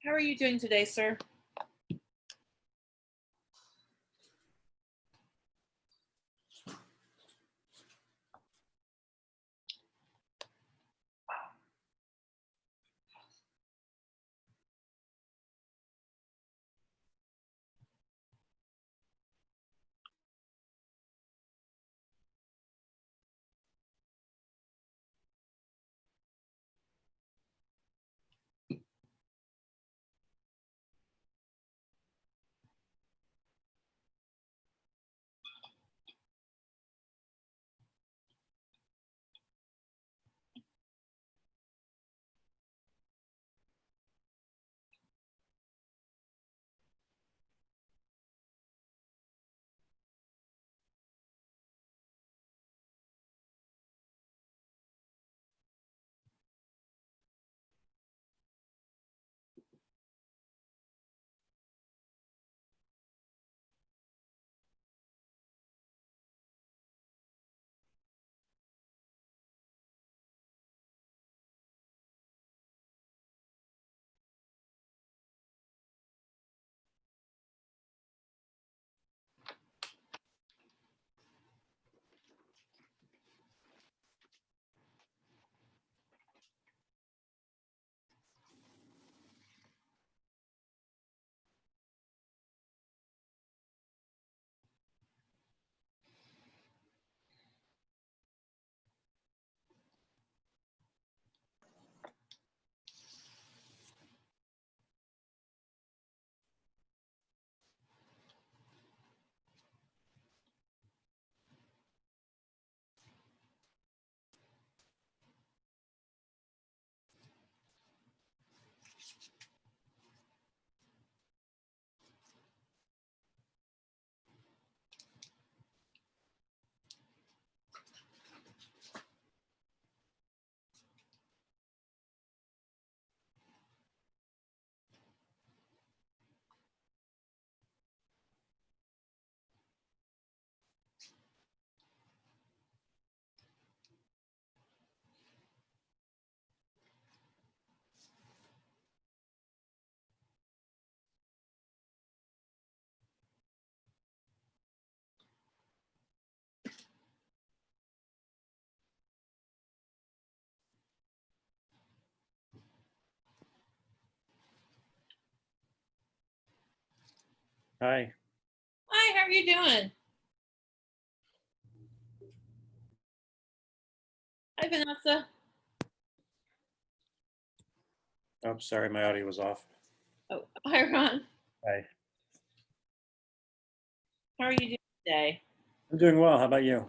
How are you doing today, sir? Hi. Hi, how are you doing? Hi, Vanessa. Oh, sorry, my audio was off. Oh, hi, Ron. Hi. How are you doing today? I'm doing well. How about you?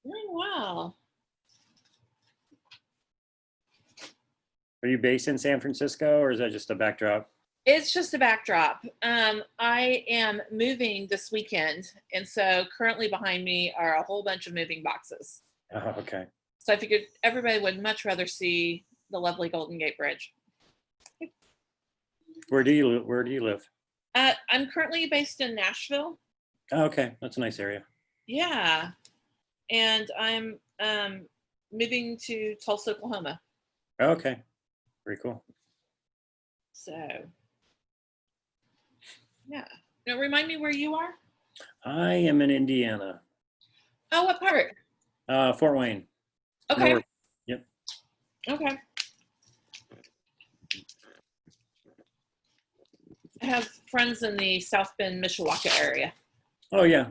Doing well. Are you based in San Francisco or is that just a backdrop? It's just a backdrop. I am moving this weekend, and so currently behind me are a whole bunch of moving boxes. Oh, okay. So I figured everybody would much rather see the lovely Golden Gate Bridge. Where do you live? I'm currently based in Nashville. Oh, okay. That's a nice area. Yeah, and I'm moving to Tulsa, Oklahoma. Oh, okay. Very cool. So yeah. Now remind me where you are. I am in Indiana. Oh, what part? Fort Wayne. Okay. North. Yep. Okay. I have friends in the South Bend, Mishawaka area. Oh yeah.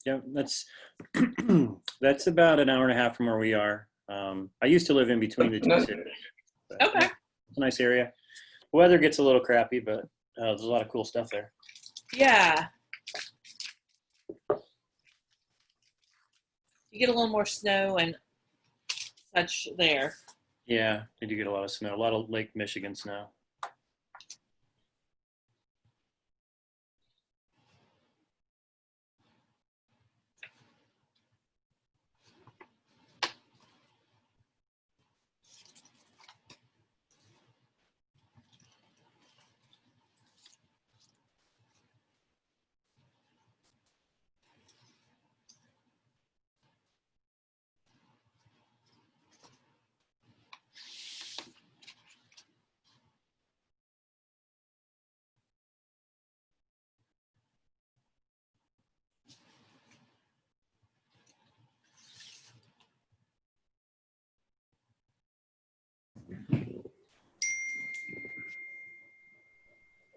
Yeah, that's that's about an hour and a half from where we are. I used to live in between the two cities, but Okay. yeah, it's a nice area. Weather gets a little crappy, but there's a lot of cool stuff there. Yeah. You get a little more snow and such there. Yeah, they do get a lot of snow, a lot of Lake Michigan snow.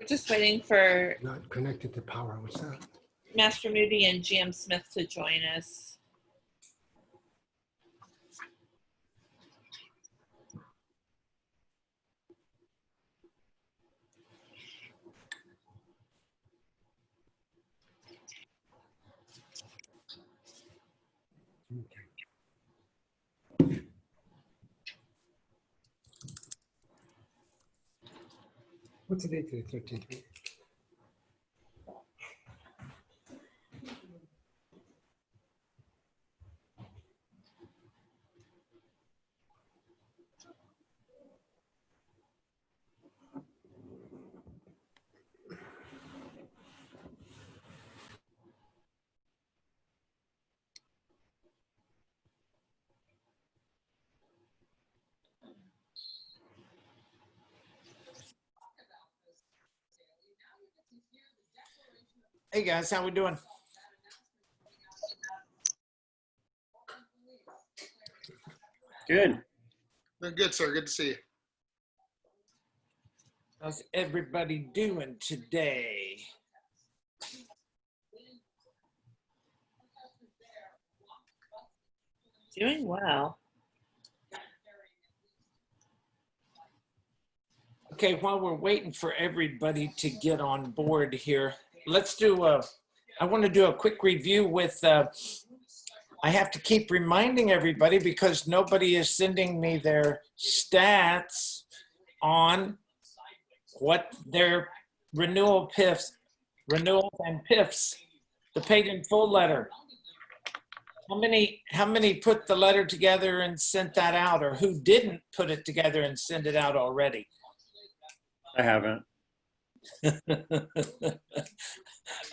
Just waiting for Not connected to power. What's that? Master Moody and GM Smith to join us. Okay. What's the date today? 13th. Hey guys, how we doing? Good. Good, sir. Good to see you. How's everybody doing today? Doing well. Okay, while we're waiting for everybody to get on board here, I want to do a quick review with, I have to keep reminding everybody because nobody is sending me their stats on what their renewals and PIFs, the paid in full letter. How many put the letter together and sent that out, or who didn't put it together and send it out already? I haven't.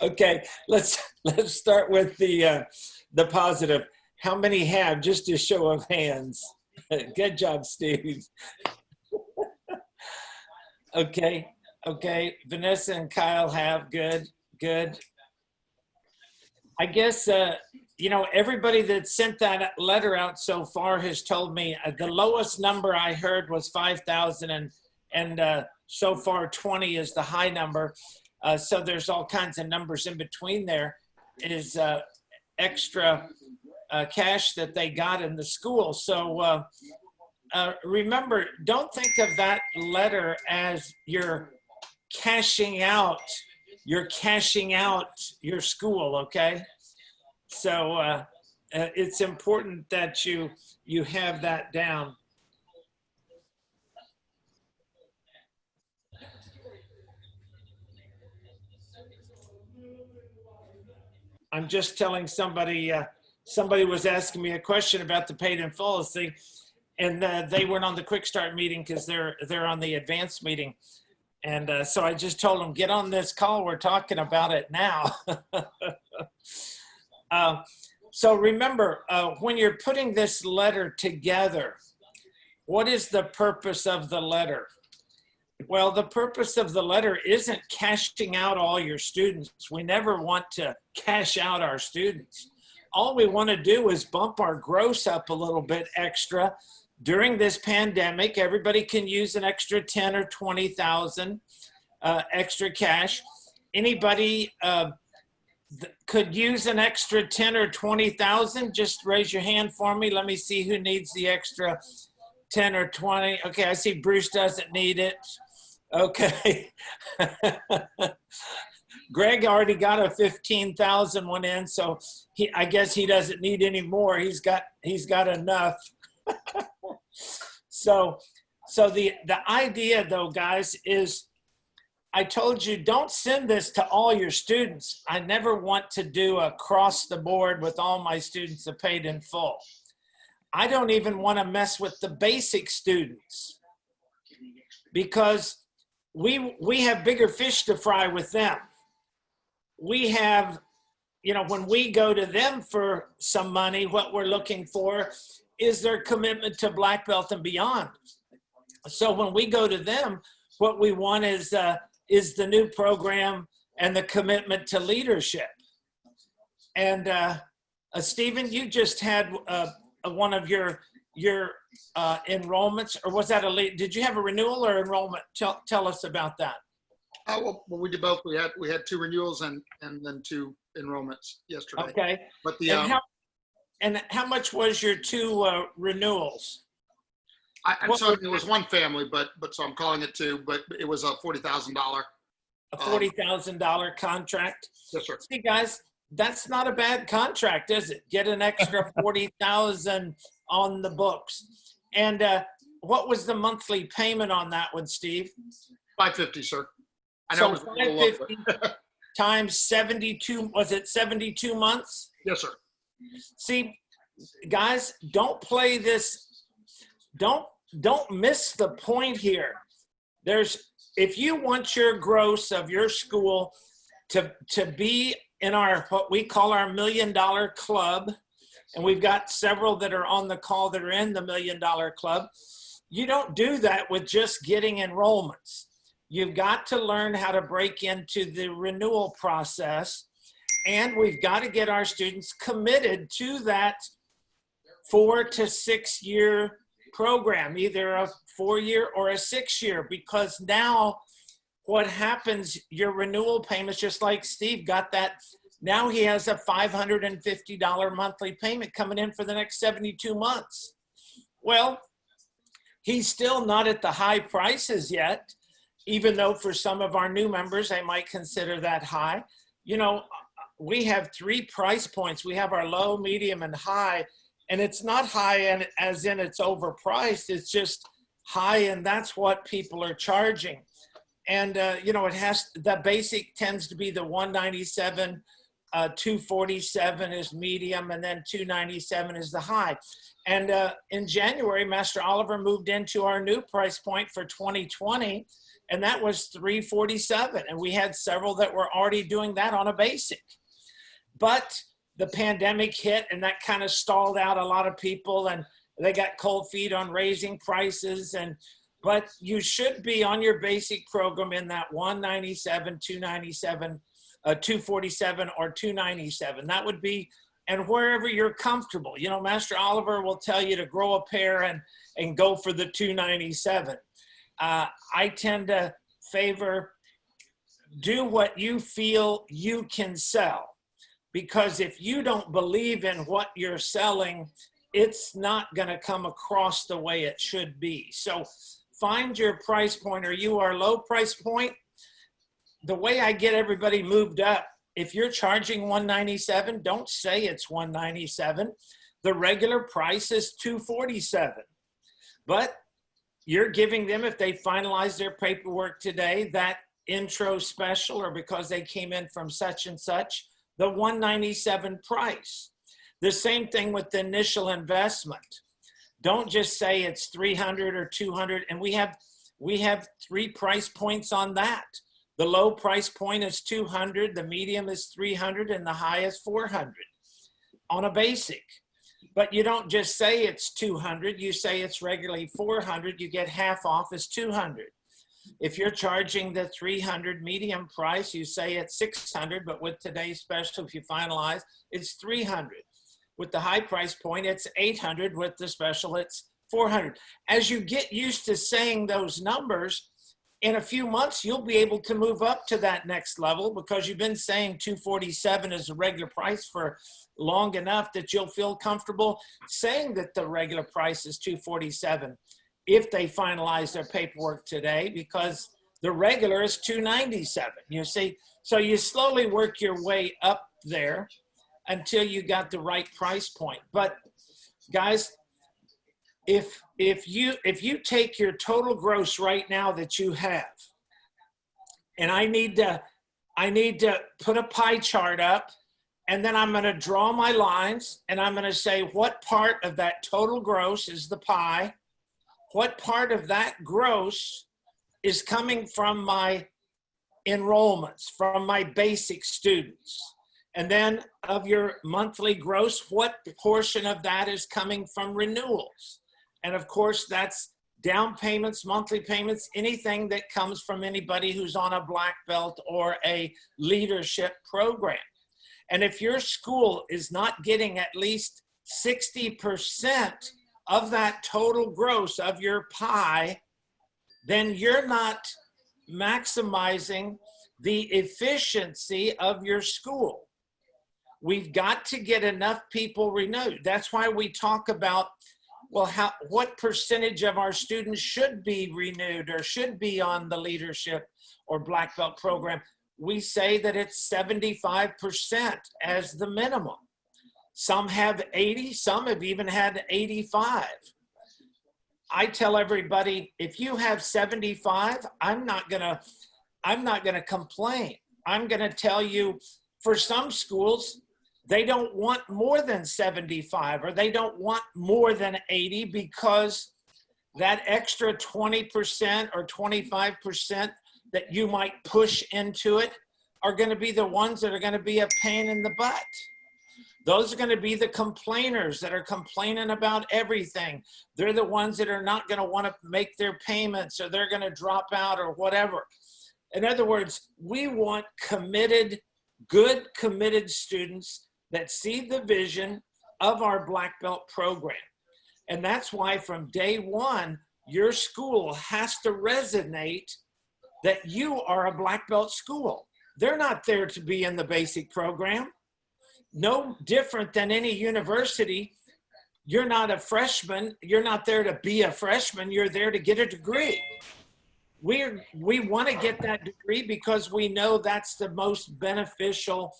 Okay, let's start with the positive. How many have? Just a show of hands. Good job, Steve. Okay. Vanessa and Kyle have. Good. I guess everybody that sent that letter out so far has told me the lowest number I heard was 5,000, and so far 20 is the high number. So there's all kinds of numbers in between there. Is extra cash that they got in the school. So remember, don't think of that letter as you're cashing out your school, okay? So it's important that you have that down. I'm just telling somebody, somebody was asking me a question about the paid in full thing, and they weren't on the quick start meeting because they're on the advanced meeting. And so I just told them, get on this call. We're talking about it now. So remember, when you're putting this letter together, what is the purpose of the letter? Well, the purpose of the letter isn't cashing out all your students. We never want to cash out our students. All we want to do is bump our gross up a little bit extra. During this pandemic, everybody can use an extra 10 or 20,000 extra cash. Anybody could use an extra 10 or 20,000? Just raise your hand for me. Let me see who needs the extra 10 or 20. Okay, I see Bruce doesn't need it. Okay. Greg already got a 15,000 one in, so I guess he doesn't need any more. He's got enough. So the idea though, guys, is I told you don't send this to all your students. I never want to do across the board with all my students are paid in full. I don't even want to mess with the basic students because we have bigger fish to fry with them. We have, when we go to them for some money, what we're looking for is their commitment to black belt and beyond. So when we go to them, what we want is the new program and the commitment to leadership. And Stephen, you just had one of your enrollments, or was that did you have a renewal or enrollment? Tell us about that. Well, we did both. We had 2 renewals and then 2 enrollments yesterday. Okay. But And how much was your 2 renewals? I'm sorry, it was 1 family, but so I'm calling it 2, but it was a $40,000. A $40,000 contract? Yes, sir. See, guys, that's not a bad contract, is it? Get an extra 40,000 on the books. And what was the monthly payment on that one, Steve? $550, sir. I So know it was a little low, but- 550 times 72, was it 72 months? Yes, sir. See, guys, don't play this. Don't miss the point here. If you want your gross of your school to be in what we call our $1 Million Club, and we've got several that are on the call that are in the $1 Million Club, you don't do that with just getting enrollments. You've got to learn how to break into the renewal process, and we've got to get our students committed to that 4 to 6 year program, either a 4-year or a 6-year, because now what happens, your renewal payments, just like Steve got that, now he has a $550 monthly payment coming in for the next 72 months. Well, he's still not at the high prices yet, even though for some of our new members, they might consider that high. You know, we have 3 price points. We have our low, medium, and high. And it's not high and as in it's overpriced. It's just high, and that's what people are charging. And you know, the basic tends to be the 197, 247 is medium, and then 297 is the high. And in January, Master Oliver moved into our new price point for 2020, and that was 347. And we had several that were already doing that on a basic. But the pandemic hit, and that kind of stalled out a lot of people, and they got cold feet on raising prices. But you should be on your basic program in that 197, 297, 247, or 297. That would be, and wherever you're comfortable. You know, Master Oliver will tell you to grow a pair and go for the 297. I tend to favor do what you feel you can sell. Because if you don't believe in what you're selling, it's not going to come across the way it should be. So find your price point. Are you our low price point? The way I get everybody moved up, if you're charging 197, don't say it's 197. The regular price is 247. But you're giving them, if they finalize their paperwork today, that intro special, or because they came in from such and such, the 197 price. The same thing with the initial investment. Don't just say it's 300 or 200. And we have 3 price points on that. The low price point is 200, the medium is 300, and the high is 400 on a basic. But you don't just say it's 200, you say it's regularly 400, you get half off is 200. If you're charging the 300 medium price, you say it's 600, but with today's special, if you finalize, it's 300. With the high price point, it's 800. With the special, it's 400. As you get used to saying those numbers, in a few months, you'll be able to move up to that next level because you've been saying 247 is the regular price for long enough that you'll feel comfortable saying that the regular price is 247 if they finalize their paperwork today, because the regular is 297. You see, so you slowly work your way up there until you got the right price point. But guys, if you take your total gross right now that you have, and I need to put a pie chart up, and then I'm going to draw my lines, and I'm going to say what part of that total gross is the pie, what part of that gross is coming from my enrollments, from my basic students. And then of your monthly gross, what portion of that is coming from renewals? And of course, that's down payments, monthly payments, anything that comes from anybody who's on a black belt or a leadership program. And if your school is not getting at least 60% of that total gross of your pie, then you're not maximizing the efficiency of your school. We've got to get enough people renewed. That's why we talk about, well, what percentage of our students should be renewed or should be on the leadership or black belt program. We say that it's 75% as the minimum. Some have 80, some have even had 85. I tell everybody, if you have 75, I'm not gonna complain. I'm gonna tell you, for some schools, they don't want more than 75 or they don't want more than 80 because that extra 20% or 25% that you might push into it are gonna be the ones that are gonna be a pain in the butt. Those are going to be the complainers that are complaining about everything. They're the ones that are not going to want to make their payments, or they're going to drop out or whatever. In other words, we want committed, good committed students that see the vision of our black belt program. And that's why from day one, your school has to resonate that you are a black belt school. They're not there to be in the basic program. No different than any university. You're not a freshman. You're not there to be a freshman. You're there to get a degree. We want to get that degree because we know that's the most beneficial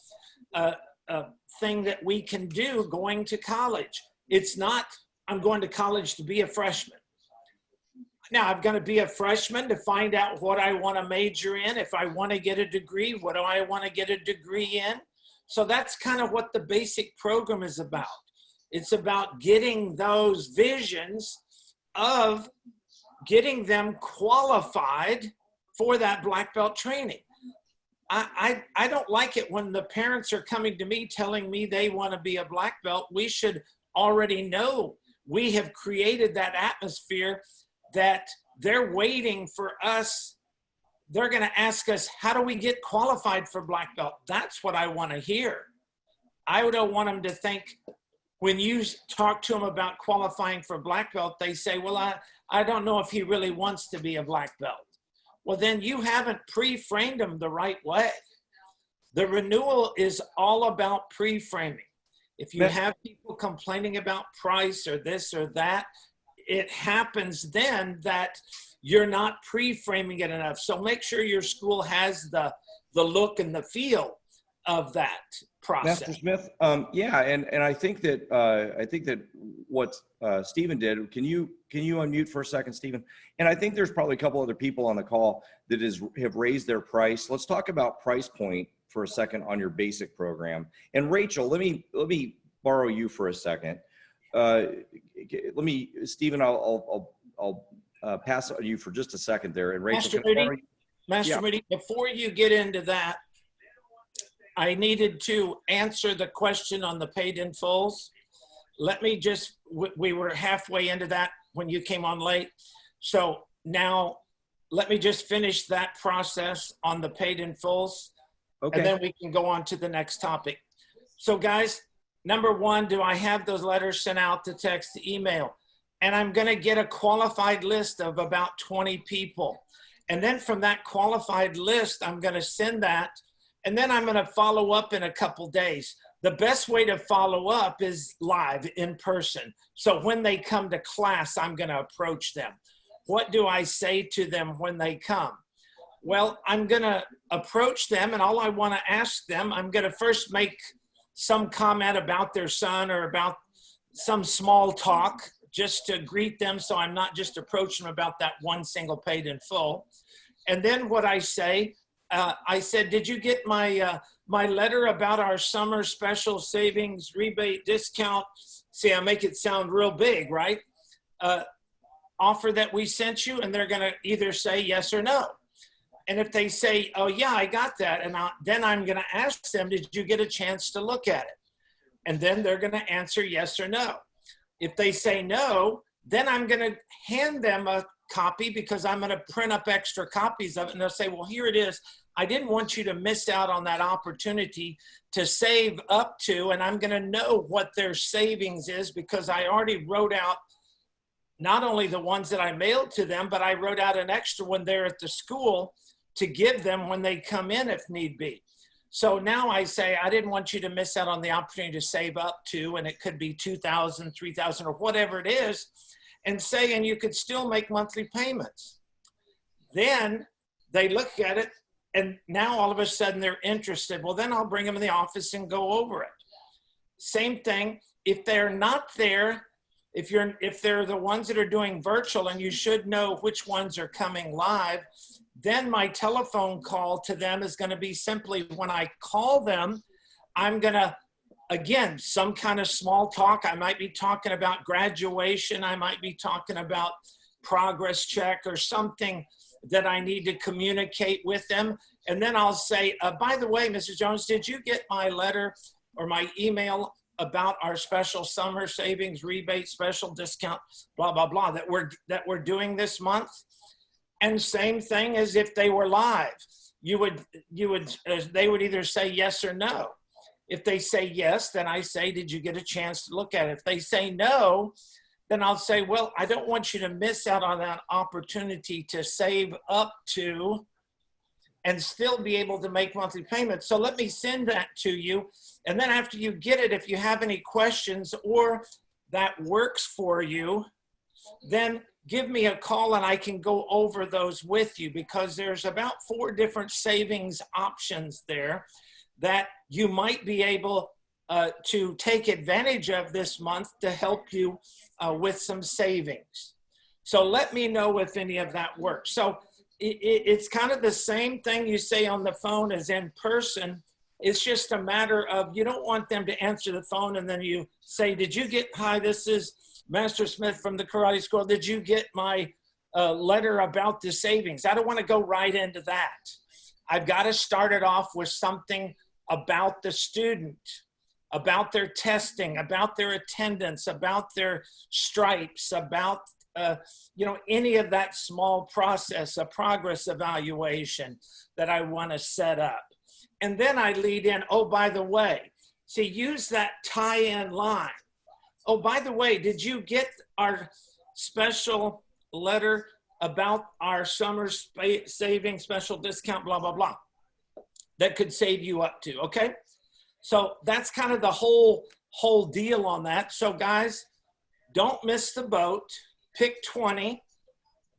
thing that we can do going to college. It's not, I'm going to college to be a freshman. Now, I'm going to be a freshman to find out what I want to major in. If I want to get a degree, what do I want to get a degree in? So that's kind of what the basic program is about. It's about getting those visions of getting them qualified for that black belt training. I don't like it when the parents are coming to me telling me they want to be a black belt. We should already know we have created that atmosphere that they're waiting for us. They're going to ask us, how do we get qualified for black belt? That's what I want to hear. I don't want them to think, when you talk to them about qualifying for black belt, they say, well, I don't know if he really wants to be a black belt. Well, then you haven't pre-framed them the right way. The renewal is all about pre-framing. If you have people complaining about price or this or that, it happens then that you're not pre-framing it enough. So make sure your school has the look and the feel of that process. Master Smith, yeah, and I think that what Stephen did. Can you unmute for a second, Stephen? And I think there's probably a couple other people on the call that have raised their price. Let's talk about price point for a second on your basic program. And Rachel, let me borrow you for a second. Stephen, I'll pass on you for just a second there. And Rachel, Master Moody, before you get into that, I needed to answer the question on the paid in fulls. Let me just, we were halfway into that when you came on late. So now let me just finish that process on the paid in fulls. Okay. And then we can go on to the next topic. So guys, number one, do I have those letters sent out to text, to email? And I'm going to get a qualified list of about 20 people. And then from that qualified list, I'm going to send that. And then I'm going to follow up in a couple days. The best way to follow up is live, in person. So when they come to class, I'm going to approach them. What do I say to them when they come? Well, I'm going to approach them, and all I want to ask them, I'm going to first make some comment about their son or about some small talk just to greet them, so I'm not just approaching them about that one single paid in full. And then what I say, I said, did you get my my letter about our summer special savings rebate discount? See, I make it sound real big, right? Offer that we sent you, and they're going to either say yes or no. And if they say, oh yeah, I got that, and then I'm going to ask them, did you get a chance to look at it? And then they're going to answer yes or no. If they say no, then I'm going to hand them a copy, because I'm going to print up extra copies of it, and they'll say, well, here it is. I didn't want you to miss out on that opportunity to save up to, and I'm going to know what their savings is, because I already wrote out not only the ones that I mailed to them, but I wrote out an extra one there at the school to give them when they come in if need be. So now I say, I didn't want you to miss out on the opportunity to save up to, and it could be 2,000, 3,000, or whatever it is, and saying you could still make monthly payments. Then they look at it, and now all of a sudden they're interested. Well, then I'll bring them in the office and go over it. Same thing, if they're not there, if they're the ones that are doing virtual, and you should know which ones are coming live, then my telephone call to them is going to be simply, when I call them, I'm going to, again, some kind of small talk. I might be talking about graduation. I might be talking about progress check or something that I need to communicate with them. And then I'll say, by the way, Mrs. Jones, did you get my letter or my email about our special summer savings rebate, special discount, blah, blah, blah, that we're doing this month? And same thing as if they were live, they would either say yes or no. If they say yes, then I say, did you get a chance to look at it? If they say no, then I'll say, well, I don't want you to miss out on that opportunity to save up to and still be able to make monthly payments. So let me send that to you. And then after you get it, if you have any questions or that works for you, then give me a call and I can go over those with you, because there's about 4 different savings options there that you might be able to take advantage of this month to help you with some savings. So let me know if any of that works. So it's kind of the same thing you say on the phone as in person. It's just a matter of, you don't want them to answer the phone and then you say, did you get, hi, this is Master Smith from the Karate School. Did you get my letter about the savings? I don't want to go right into that. I've got to start it off with something about the student, about their testing, about their attendance, about their stripes, about any of that small process, a progress evaluation that I want to set up. And then I lead in, oh, by the way, see, use that tie-in line. Oh, by the way, did you get our special letter about our summer saving special discount, blah, blah, blah, that could save you up to, okay? So that's kind of the whole deal on that. So guys, don't miss the boat. Pick 20.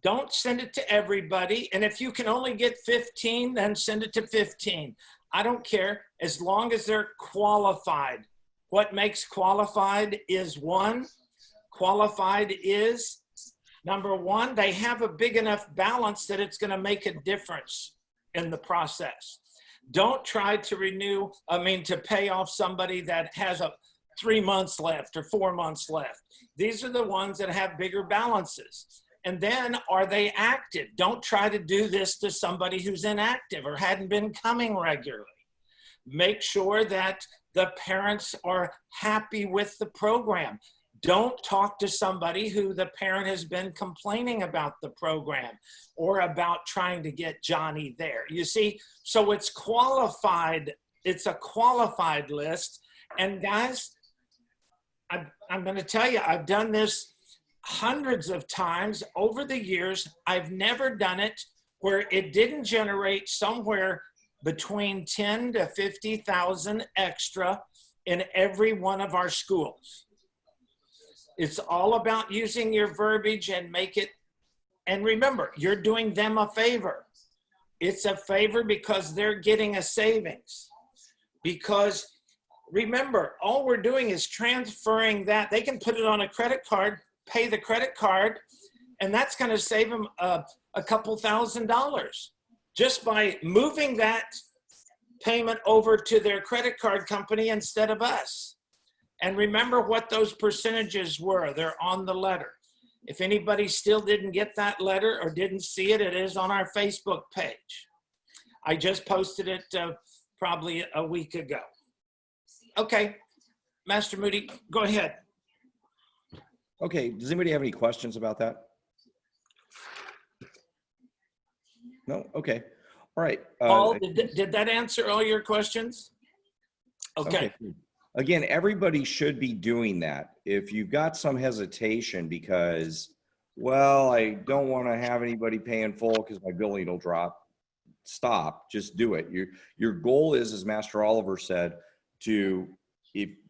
Don't send it to everybody. And if you can only get 15, then send it to 15. I don't care, as long as they're qualified. What makes qualified is qualified is, number one, they have a big enough balance that it's going to make a difference in the process. Don't try to to pay off somebody that has 3 months left or 4 months left. These are the ones that have bigger balances. And then, are they active? Don't try to do this to somebody who's inactive or hadn't been coming regularly. Make sure that the parents are happy with the program. Don't talk to somebody who the parent has been complaining about the program or about trying to get Johnny there. You see, so it's qualified. It's a qualified list. And guys, I'm going to tell you, I've done this hundreds of times over the years. I've never done it where it didn't generate somewhere between 10 to 50,000 extra in every one of our schools. It's all about using your verbiage and make it, and remember, you're doing them a favor. It's a favor because they're getting a savings. Because remember, all we're doing is transferring that. They can put it on a credit card, pay the credit card, and that's going to save them a couple $1,000 just by moving that payment over to their credit card company instead of us. And remember what those percentages were. They're on the letter. If anybody still didn't get that letter or didn't see it, it is on our Facebook page. I just posted it probably a week ago. Okay, Master Moody, go ahead. Okay, does anybody have any questions about that? No? Okay. All right. Paul, did that answer all your questions? Okay. Again, everybody should be doing that. If you've got some hesitation because, well, I don't want to have anybody paying full because my billing will drop, stop, just do it. Your goal is, as Master Oliver said, to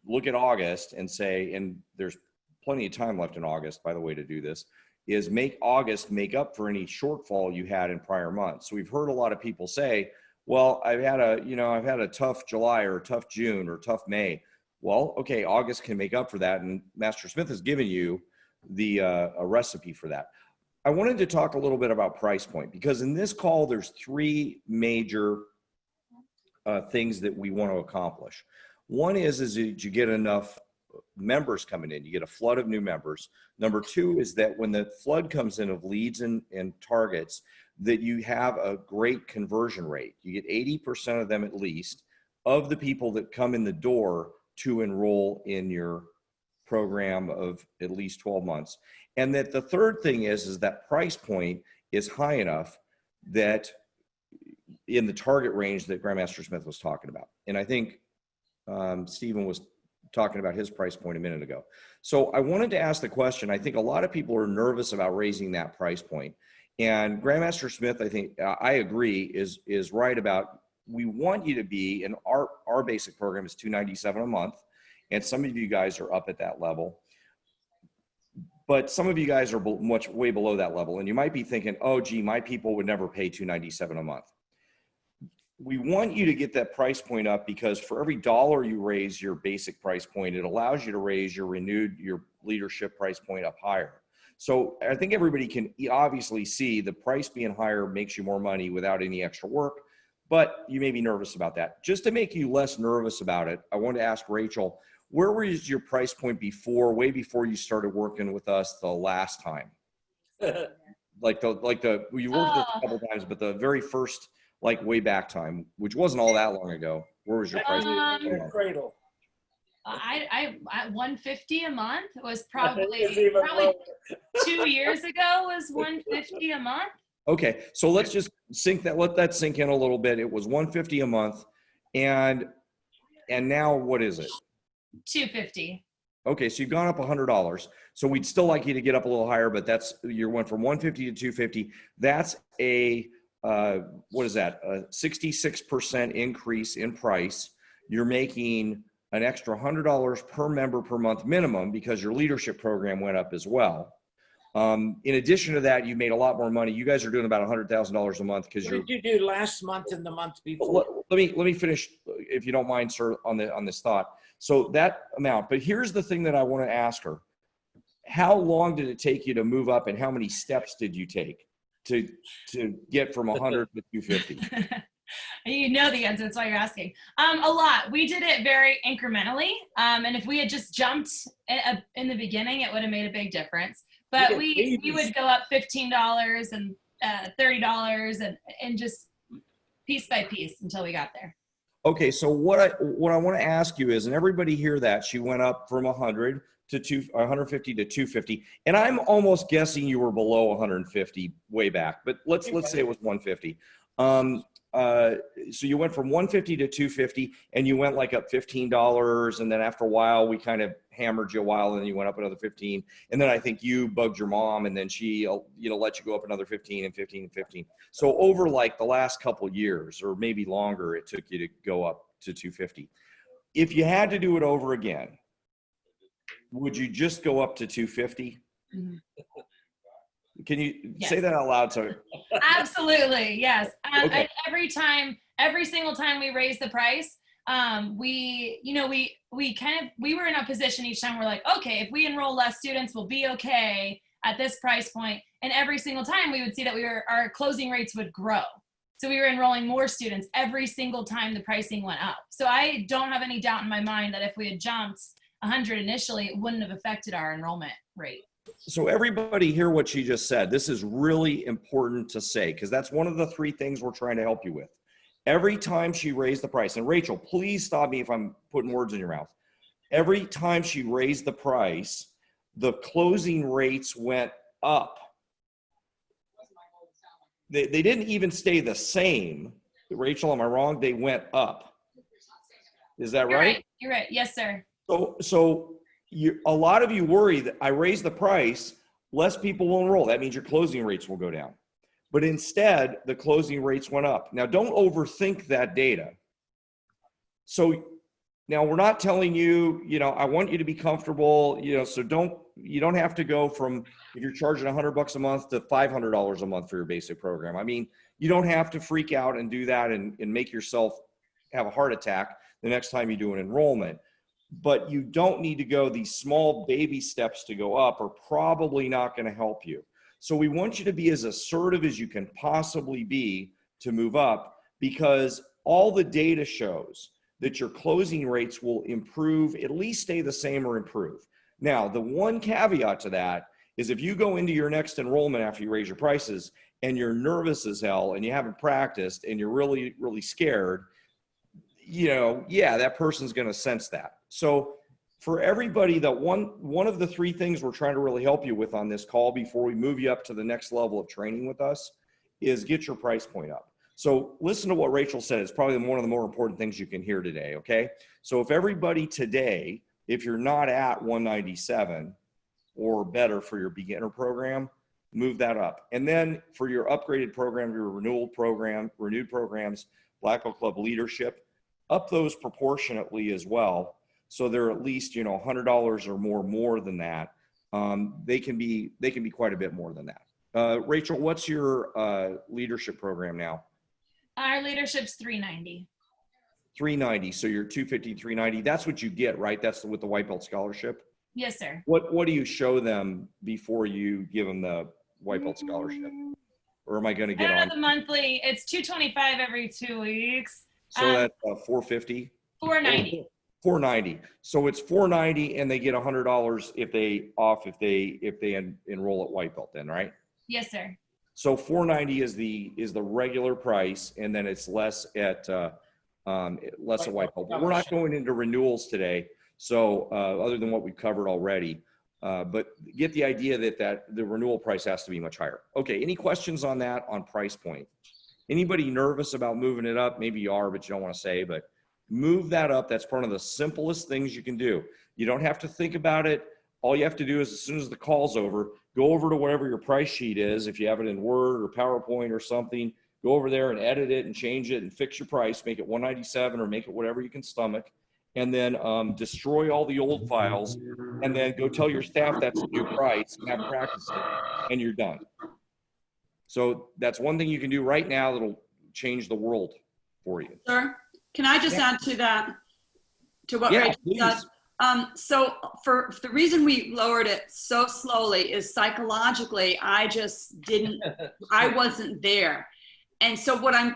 look at August and say, and there's plenty of time left in August, by the way, to do this, is make August make up for any shortfall you had in prior months. So we've heard a lot of people say, well, I've had a tough July or a tough June or tough May. Well, okay, August can make up for that. And Master Smith has given you a recipe for that. I wanted to talk a little bit about price point, because in this call, there's three major things that we want to accomplish. One is that you get enough members coming in, you get a flood of new members. Number two is that when the flood comes in of leads and targets, that you have a great conversion rate. You get 80% of them at least of the people that come in the door to enroll in your program of at least 12 months. And that the third thing is that price point is high enough that in the target range that Grandmaster Smith was talking about. And I think Stephen was talking about his price point a minute ago. So I wanted to ask the question, I think a lot of people are nervous about raising that price point. And Grandmaster Smith, I think, I agree, is right about, we want you to be, and our basic program is $297 a month. And some of you guys are up at that level. But some of you guys are way below that level. And you might be thinking, oh, gee, my people would never pay $297 a month. We want you to get that price point up, because for every dollar you raise your basic price point, it allows you to raise your leadership price point up higher. So I think everybody can obviously see the price being higher makes you more money without any extra work, but you may be nervous about that. Just to make you less nervous about it, I want to ask Rachel, where was your price point before, way before you started working with us the last time? You worked with us a couple times, but the very first, like way back time, which wasn't all that long ago, where was your price point? Cradle. I 150 a month was probably Even lower. 2 years ago was 150 a month. Okay, so let's just let that sink in a little bit. It was 150 a month, and now what is it? 250. Okay, so you've gone up $100. So we'd still like you to get up a little higher, but you went from 150 to 250. That's what is that? A 66% increase in price. You're making an extra $100 per member per month minimum, because your leadership program went up as well. In addition to that, you made a lot more money. You guys are doing about $100,000 a month because What did you do last month and the month before? Let me finish, if you don't mind, sir, on this thought. So that amount, but here's the thing that I want to ask her. How long did it take you to move up, and how many steps did you take to get from 100 to 250? You know the answer, that's why you're asking. A lot. We did it very incrementally. And if we had just jumped in the beginning, it would have made a big difference. But we would go up $15 and $30 and just piece by piece until we got there. Okay, so what I want to ask you is, and everybody hear that, she went up from 100 to 150 to 250, and I'm almost guessing you were below 150 way back, but let's say it was 150. So you went from 150 to 250, and you went like up $15, and then after a while we kind of hammered you a while, and then you went up another 15, and then I think you bugged your mom, and then she let you go up another 15 and 15 and 15. So over like the last couple years, or maybe longer, it took you to go up to 250. If you had to do it over again, would you just go up to 250? Mm-hmm. Can you Yes. say that out loud? So Absolutely, yes. Okay. And every single time we raise the price, we were in a position each time we're like, okay, if we enroll less students, we'll be okay at this price point. And every single time we would see that our closing rates would grow. So we were enrolling more students every single time the pricing went up. So I don't have any doubt in my mind that if we had jumped 100 initially, it wouldn't have affected our enrollment rate. So everybody hear what she just said. This is really important to say, because that's one of the three things we're trying to help you with. Every time she raised the price, and Rachel, please stop me if I'm putting words in your mouth. Every time she raised the price, the closing rates went up. They didn't even stay the same. Rachel, am I wrong? They went up. Is that right? You're right. Yes, sir. So a lot of you worry that I raise the price, less people will enroll. That means your closing rates will go down. but instead the closing rates went up. Now, don't overthink that data. So now we're not telling you, I want you to be comfortable, so you don't have to go from, if you're charging $100 a month to $500 a month for your basic program. I mean, you don't have to freak out and do that and make yourself have a heart attack the next time you do an enrollment. But you don't need to go, these small baby steps to go up are probably not going to help you. So we want you to be as assertive as you can possibly be to move up, because all the data shows that your closing rates will improve, at least stay the same or improve. Now, the one caveat to that is if you go into your next enrollment after you raise your prices and you're nervous as hell and you haven't practiced and you're really, really scared, that person's going to sense that. So for everybody, that one of the three things we're trying to really help you with on this call before we move you up to the next level of training with us is get your price point up. So listen to what Rachel said. It's probably one of the more important things you can hear today, okay? So if everybody today, if you're not at 197 or better for your beginner program, move that up. And then for your upgraded program, your renewed programs, Black Belt Club leadership, up those proportionately as well. So they're at least, $100 or more than that. They can be quite a bit more than that. Rachel, what's your leadership program now? Our leadership's $390. $390. So you're $250, $390. That's what you get, right? That's with the White Belt Scholarship. Yes, sir. What do you show them before you give them the White Belt Scholarship? Or am I going to get on? The monthly, it's $225 every 2 weeks. So that's $450. $490. $490. So it's $490, and they get $100 if they enroll at White Belt. Then, right? Yes, sir. So $490 is the regular price, and then it's less at White Belt. But we're not going into renewals today, so other than what we've covered already. But get the idea that the renewal price has to be much higher. Okay, any questions on that, on price point? Anybody nervous about moving it up? Maybe you are, but you don't want to say, but move that up. That's one of the simplest things you can do. You don't have to think about it. All you have to do is, as soon as the call's over, go over to whatever your price sheet is. If you have it in Word or PowerPoint or something, go over there and edit it and change it and fix your price, make it 197 or make it whatever you can stomach, and then destroy all the old files, and then go tell your staff that's the new price and have practice it, and you're done. So that's one thing you can do right now that'll change the world for you. Sir, can I just add to that, to what Rachel said? So for the reason we lowered it so slowly is psychologically, I just didn't, I wasn't there. And so what I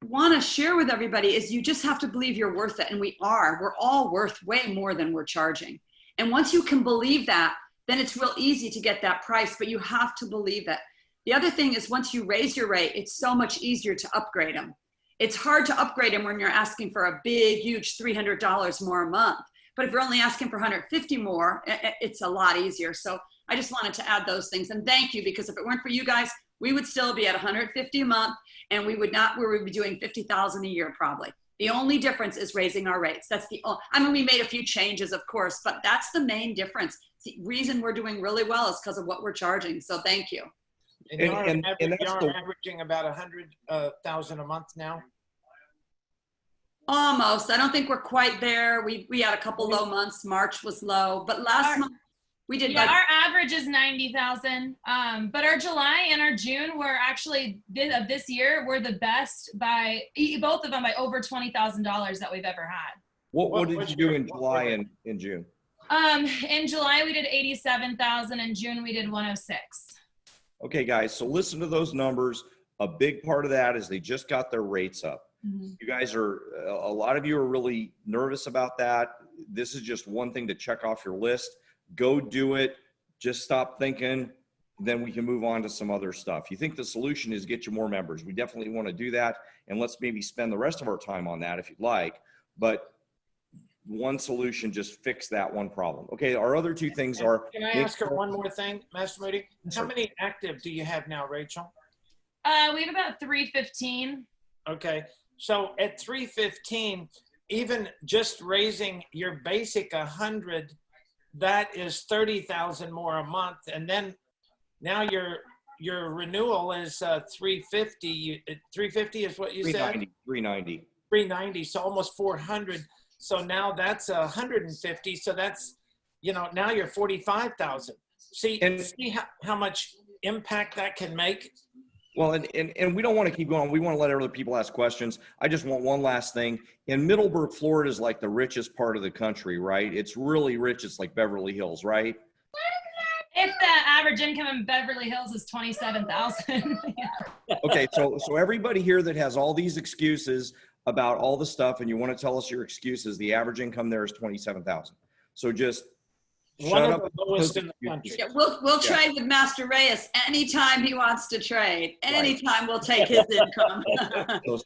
want to share with everybody is you just have to believe you're worth it. And we're all worth way more than we're charging. And once you can believe that, then it's real easy to get that price, but you have to believe it. The other thing is once you raise your rate, it's so much easier to upgrade them. It's hard to upgrade them when you're asking for a big, huge $300 more a month. But if you're only asking for $150 more, it's a lot easier. So I just wanted to add those things. And thank you, because if it weren't for you guys, we would still be at $150 a month, and we would be doing $50,000 a year probably. The only difference is raising our rates. That's we made a few changes, of course, but that's the main difference. The reason we're doing really well is because of what we're charging. So thank you. And you're averaging about 100,000 a month now? Almost. I don't think we're quite there. We had a couple low months. March was low, but last month we did. Yeah, our average is 90,000. But our July and our June were actually of this year were the best by both of them by over $20,000 that we've ever had. What did you do in July and in June? In July we did 87,000. In June we did 106. Okay, guys. So listen to those numbers. A big part of that is they just got their rates up. Mm-hmm. You guys a lot of you are really nervous about that. This is just one thing to check off your list. Go do it. Just stop thinking. Then we can move on to some other stuff. You think the solution is get you more members. We definitely want to do that. And let's maybe spend the rest of our time on that if you'd like. But one solution, just fix that one problem. Okay, our other two things are. Can I ask her one more thing, Master Moody? How many active do you have now, Rachel? We have about 315. Okay. So at 315, even just raising your basic 100, that is 30,000 more a month. And then now your renewal is 350. 350 is what you said. 390. 390, so almost 400. So now that's 150. So that's, you know, now you're 45,000. See how much impact that can make. Well, and we don't want to keep going. We want to let other people ask questions. I just want one last thing. In Middleburg, Florida is like the richest part of the country, right? It's really rich. It's like Beverly Hills, right? If the average income in Beverly Hills is 27,000. Okay, so everybody here that has all these excuses about all the stuff, and you want to tell us your excuses, the average income there is 27,000. So just One shut of up. the lowest in the country. Yeah, we'll trade with Master Reyes anytime he wants to trade. Anytime we'll take his income. So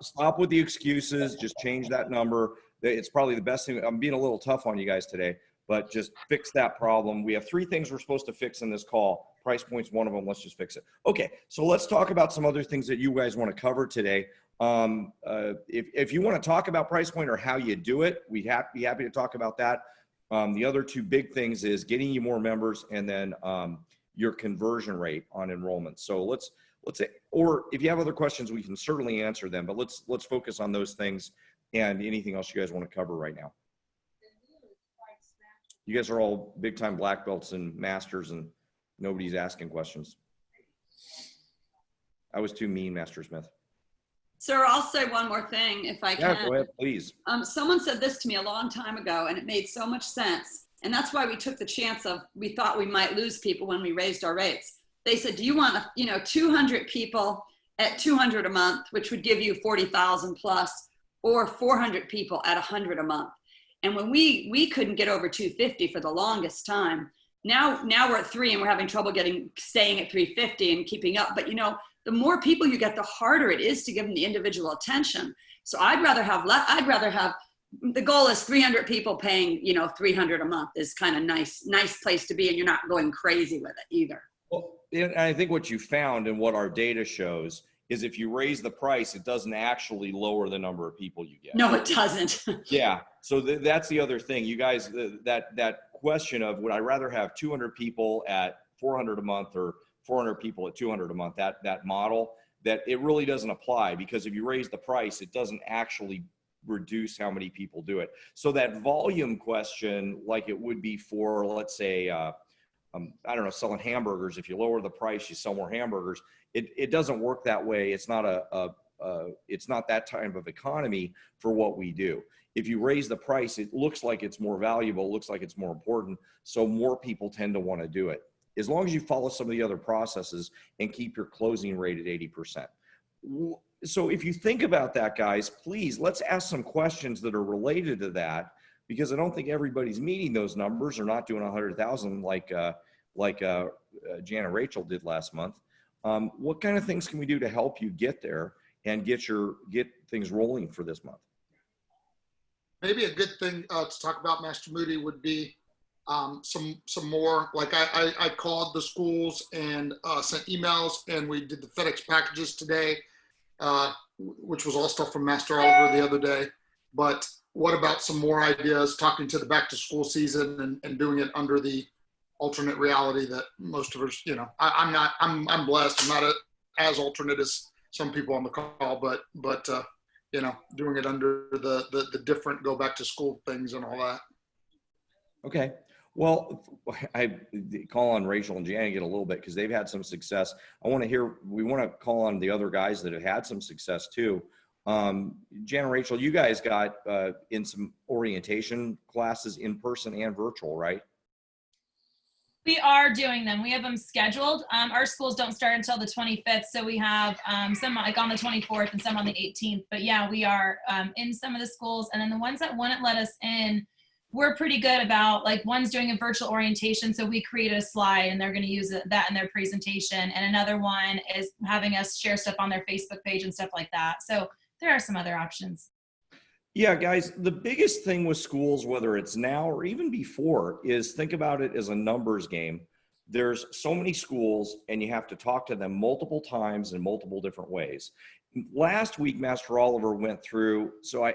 stop with the excuses. Just change that number. It's probably the best thing. I'm being a little tough on you guys today, but just fix that problem. We have 3 things we're supposed to fix in this call. Price point's one of them. Let's just fix it. Okay, so let's talk about some other things that you guys want to cover today. If you want to talk about price point or how you do it, we'd be happy to talk about that. The other 2 big things is getting you more members, and then your conversion rate on enrollment. So let's say, or if you have other questions, we can certainly answer them, but let's focus on those things and anything else you guys want to cover right now. You guys are all big time black belts and masters, and nobody's asking questions. I was too mean, Master Smith. Sir, I'll say one more thing if I can. Yeah, go ahead, please. Someone said this to me a long time ago, and it made so much sense. And that's why we took the chance of, we thought we might lose people when we raised our rates. They said, do you want, 200 people at 200 a month, which would give you 40,000 plus, or 400 people at 100 a month? And when we couldn't get over 250 for the longest time, now we're at 3 and we're having trouble staying at 350 and keeping up. But the more people you get, the harder it is to give them the individual attention. So I'd rather have the goal is 300 people paying, 300 a month is kind of nice place to be. And you're not going crazy with it either. Well, and I think what you found and what our data shows is if you raise the price, it doesn't actually lower the number of people you get. No, it doesn't. Yeah. So that's the other thing. You guys, that question of would I rather have 200 people at 400 a month or 400 people at 200 a month, that model, that it really doesn't apply, because if you raise the price, it doesn't actually reduce how many people do it. So that volume question, like it would be for, let's say, I don't know, selling hamburgers. If you lower the price, you sell more hamburgers. It doesn't work that way. It's not it's not that type of economy for what we do. If you raise the price, it looks like it's more valuable, it looks like it's more important. So more people tend to want to do it, as long as you follow some of the other processes and keep your closing rate at 80%. So if you think about that, guys, please, let's ask some questions that are related to that, because I don't think everybody's meeting those numbers or not doing 100,000 like Jan and Rachel did last month. What kind of things can we do to help you get there and get things rolling for this month? Maybe a good thing to talk about, Master Moody, would be some more, like I called the schools and sent emails, and we did the FedEx packages today, which was all stuff from Master Oliver the other day. But what about some more ideas, talking to the back to school season and doing it under the alternate reality that most of us, I'm blessed. I'm not as alternate as some people on the call, but doing it under the different go back to school things and all that. Okay. Well, I call on Rachel and Jan get a little bit because they've had some success. We want to call on the other guys that have had some success too. Jan and Rachel, you guys got in some orientation classes in person and virtual, right? We are doing them. We have them scheduled. Our schools don't start until the 25th. So we have some like on the 24th and some on the 18th. But yeah, we are in some of the schools. And then the ones that wouldn't let us in, we're pretty good about, like, one's doing a virtual orientation. So we created a slide and they're going to use that in their presentation. And another one is having us share stuff on their Facebook page and stuff like that. So there are some other options. Yeah, guys, the biggest thing with schools, whether it's now or even before, is think about it as a numbers game. There's so many schools and you have to talk to them multiple times in multiple different ways. Last week, Master Oliver went through, so I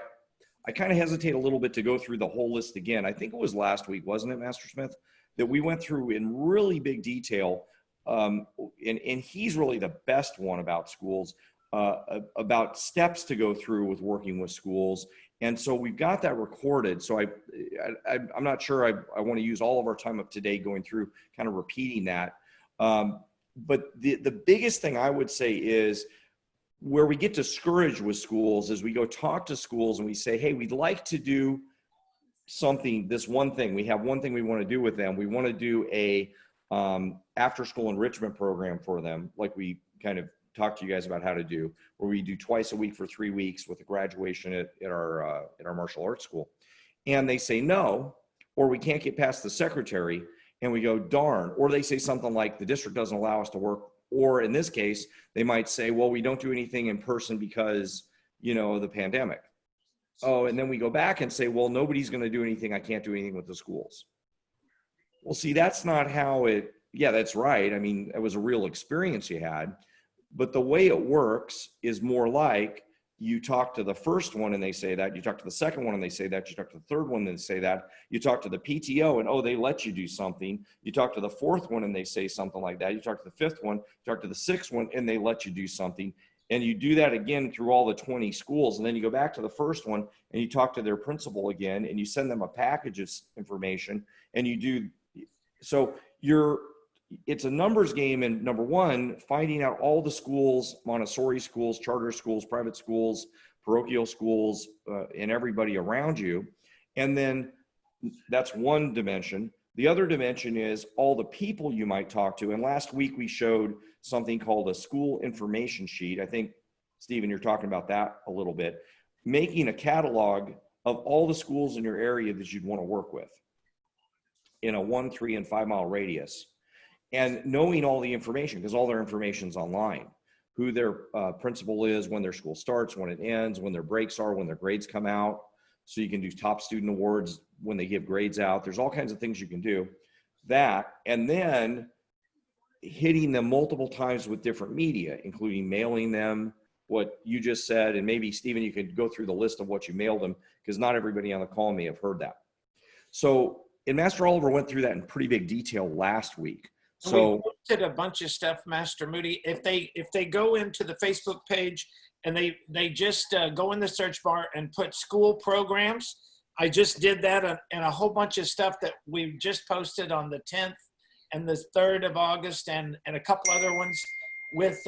kind of hesitate a little bit to go through the whole list again. I think it was last week, wasn't it, Master Smith, that we went through in really big detail and he's really the best one about schools, about steps to go through with working with schools. And so we've got that recorded. So I'm not sure I want to use all of our time up today going through kind of repeating that. But the biggest thing I would say is where we get discouraged with schools is we go talk to schools and we say, hey, we'd like to do something, this one thing. We have one thing we want to do with them. We want to do a after school enrichment program for them, like we kind of talked to you guys about how to do, where we do twice a week for 3 weeks with a graduation at our martial arts school. And they say no, or we can't get past the secretary, and we go, darn. Or they say something like the district doesn't allow us to work. Or in this case, they might say, well, we don't do anything in person because, you know, the pandemic. Oh, and then we go back and say, well, nobody's going to do anything. I can't do anything with the schools. Well, see, that's not how it, yeah, that's right. I mean, it was a real experience you had. But the way it works is more like you talk to the first one and they say that, you talk to the second one and they say that, you talk to the third one and they say that, you talk to the PTO and, oh, they let you do something. You talk to the fourth one and they say something like that. You talk to the fifth one, you talk to the sixth one and they let you do something. And you do that again through all the 20 schools. And then you go back to the first one and you talk to their principal again and you send them a package of information and you do. So it's a numbers game. And number one, finding out all the schools, Montessori schools, charter schools, private schools, parochial schools, and everybody around you. And then that's one dimension. The other dimension is all the people you might talk to. And last week we showed something called a school information sheet. I think, Stephen, you're talking about that a little bit. Making a catalog of all the schools in your area that you'd want to work with in a 1, 3, and 5 mile radius. And knowing all the information, because all their information's online, who their principal is, when their school starts, when it ends, when their breaks are, when their grades come out. So you can do top student awards when they give grades out. There's all kinds of things you can do. That, and then hitting them multiple times with different media, including mailing them what you just said. And maybe, Stephen, you could go through the list of what you mailed them, because not everybody on the call may have heard that. So, and Master Oliver went through that in pretty big detail last week. So we looked at a bunch of stuff, Master Moody. If they go into the Facebook page and they just go in the search bar and put school programs, I just did that, and a whole bunch of stuff that we just posted on the 10th and the 3rd of August and a couple other ones with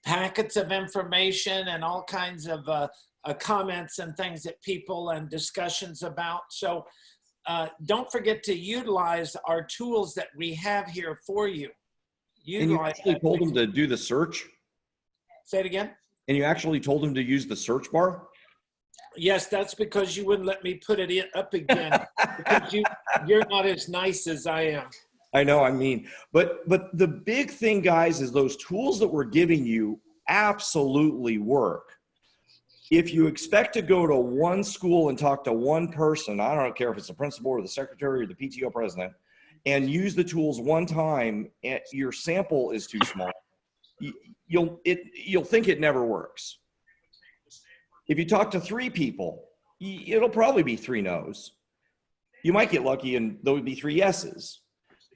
packets of information and all kinds of comments and things that people and discussions about. So don't forget to utilize our tools that we have here for you. And you actually told them to do the search? Say it again? And you actually told them to use the search bar? Yes, that's because you wouldn't let me put it up again. Because you're not as nice as I am. I know, I mean, but the big thing, guys, is those tools that we're giving you absolutely work. If you expect to go to one school and talk to one person, I don't care if it's the principal or the secretary or the PTO president, and use the tools one time, and your sample is too small, you'll think it never works. If you talk to 3 people, it'll probably be 3 no's. You might get lucky and there would be 3 yeses.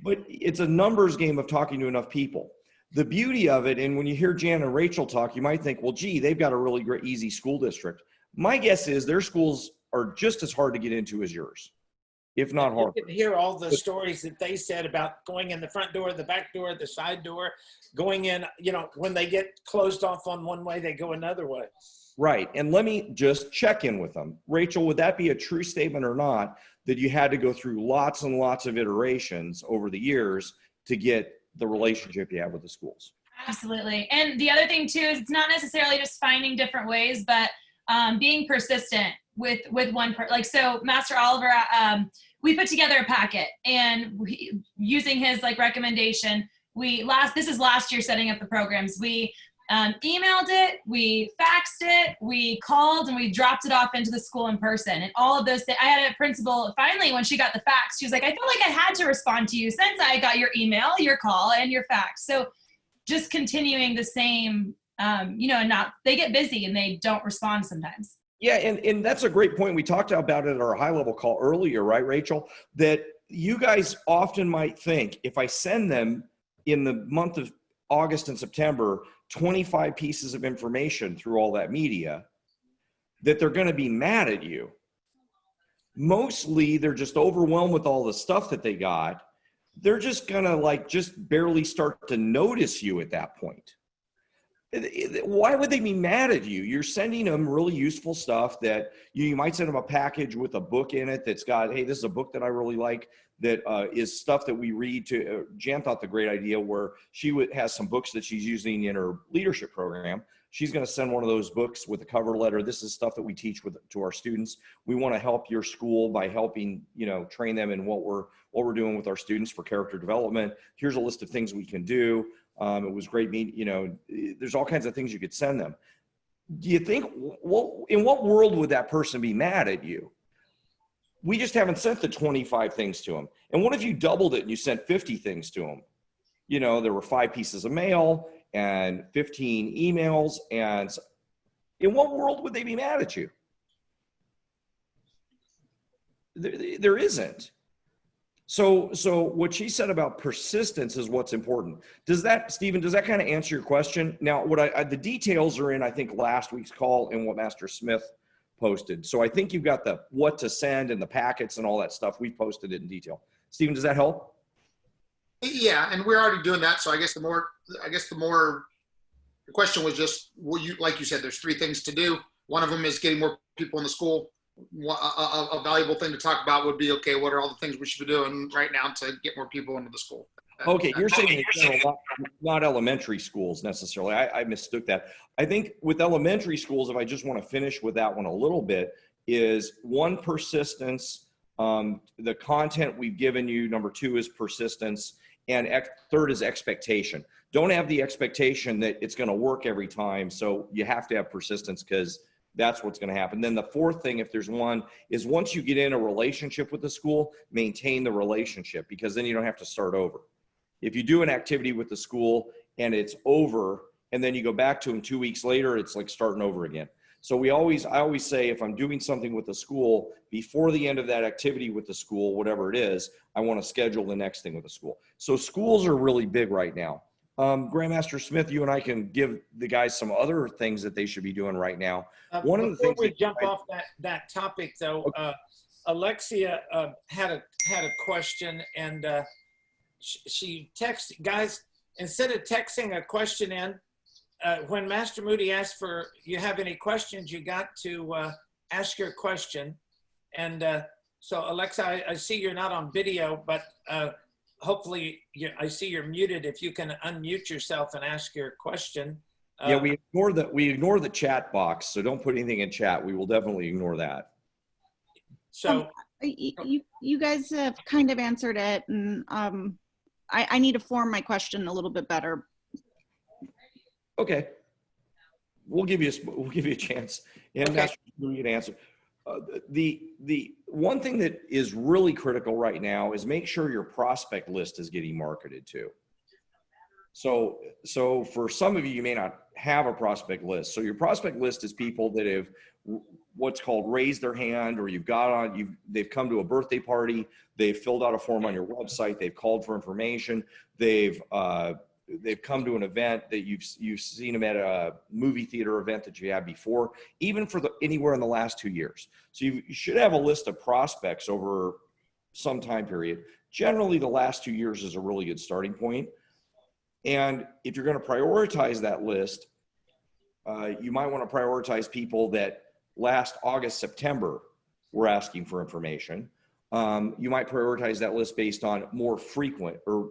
But it's a numbers game of talking to enough people. The beauty of it, and when you hear Jan and Rachel talk, you might think, well, gee, they've got a really great, easy school district. My guess is their schools are just as hard to get into as yours, if not harder. You can hear all the stories that they said about going in the front door, the back door, the side door, going in, you know, when they get closed off on one way, they go another way. Right. And let me just check in with them. Rachel, would that be a true statement or not, that you had to go through lots and lots of iterations over the years to get the relationship you have with the schools? Absolutely. And the other thing too is it's not necessarily just finding different ways, but being persistent with one like, so Master Oliver, we put together a packet, and using his like recommendation, this is last year setting up the programs. We emailed it, we faxed it, we called, and we dropped it off into the school in person. And all of those things, I had a principal, finally, when she got the fax, she was like, I feel like I had to respond to you since I got your email, your call, and your fax. So just continuing the same, you know, they get busy and they don't respond sometimes. Yeah, and that's a great point. We talked about it at our high level call earlier, right, Rachel? That you guys often might think, if I send them in the month of August and September 25 pieces of information through all that media, that they're going to be mad at you. Mostly they're just overwhelmed with all the stuff that they got. They're just going to like just barely start to notice you at that point. Why would they be mad at you? You're sending them really useful stuff that you might send them a package with a book in it that's got, hey, this is a book that I really like, that is stuff that we read to. Jan thought the great idea where she has some books that she's using in her leadership program. She's going to send one of those books with a cover letter. This is stuff that we teach to our students. We want to help your school by helping, train them in what we're doing with our students for character development. Here's a list of things we can do. It was great meeting, there's all kinds of things you could send them. Do you think, in what world would that person be mad at you? We just haven't sent the 25 things to them. And what if you doubled it and you sent 50 things to them? There were 5 pieces of mail and 15 emails, and in what world would they be mad at you? There isn't. So what she said about persistence is what's important. Stephen, does that kind of answer your question? Now, the details are in, I think, last week's call and what Master Smith posted. So I think you've got the what to send and the packets and all that stuff. We posted it in detail. Stephen, does that help? Yeah, and we're already doing that. So I guess the question was just, like you said, there's 3 things to do. One of them is getting more people in the school. A valuable thing to talk about would be, okay, what are all the things we should be doing right now to get more people into the school? Okay, you're saying in general, not elementary schools necessarily. I mistook that. I think with elementary schools, if I just want to finish with that one a little bit, is 1, persistence. The content we've given you. Number 2 is persistence. And 3rd is expectation. Don't have the expectation that it's going to work every time. So you have to have persistence, because that's what's going to happen. Then the 4th thing, if there's one, is once you get in a relationship with the school, maintain the relationship, because then you don't have to start over. If you do an activity with the school and it's over, and then you go back to them 2 weeks later, it's like starting over again. So I always say, if I'm doing something with the school, before the end of that activity with the school, whatever it is, I want to schedule the next thing with the school. So schools are really big right now. Grandmaster Smith, you and I can give the guys some other things that they should be doing right now. One of the things before we jump off that topic, though, okay. Alexia had a question, and she texted, guys, instead of texting a question in, when Master Moody asked for, you have any questions, you got to ask your question. And so Alexa, I see you're not on video, but hopefully I see you're muted. If you can unmute yourself and ask your question. Yeah, we ignore the chat box, so don't put anything in chat. We will definitely ignore that. So you guys have kind of answered it, and I need to form my question a little bit better. Okay, we'll give you a chance, and okay. You can answer. The one thing that is really critical right now is make sure your prospect list is getting marketed to. So for some of you, you may not have a prospect list. So your prospect list is people that have what's called raised their hand, or they've come to a birthday party, they've filled out a form on your website, they've called for information, they've come to an event that you've seen them at a movie theater event that you had before, even for anywhere in the last 2 years. So you should have a list of prospects over some time period. Generally, the last 2 years is a really good starting point. And if you're going to prioritize that list, you might want to prioritize people that last August, September were asking for information. You might prioritize that list based on more frequent or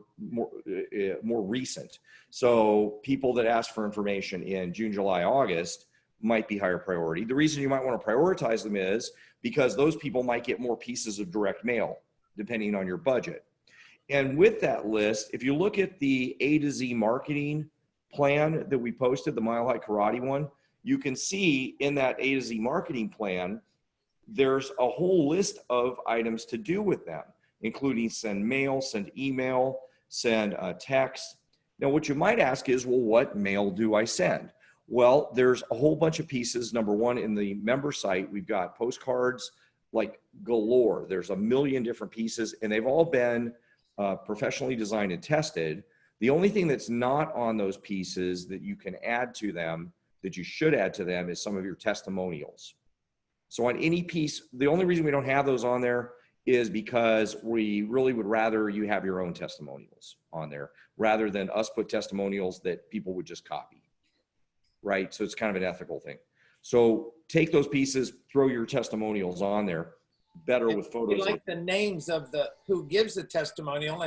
more recent. So people that ask for information in June, July, August might be higher priority. The reason you might want to prioritize them is because those people might get more pieces of direct mail, depending on your budget. And with that list, if you look at the A to Z marketing plan that we posted, the Mile High Karate one, you can see in that A to Z marketing plan, there's a whole list of items to do with them, including send mail, send email, send text. Now, what you might ask is, well, what mail do I send? Well, there's a whole bunch of pieces. Number one, in the member site, we've got postcards like galore. There's a million different pieces, and they've all been professionally designed and tested The only thing that's not on those pieces that you can add to them, that you should add to them, is some of your testimonials. So on any piece, the only reason we don't have those on there is because we really would rather you have your own testimonials on there rather than us put testimonials that people would just copy, right? So it's kind of an ethical thing. So take those pieces, throw your testimonials on there, better with We photos. like the names of the who gives the testimonial,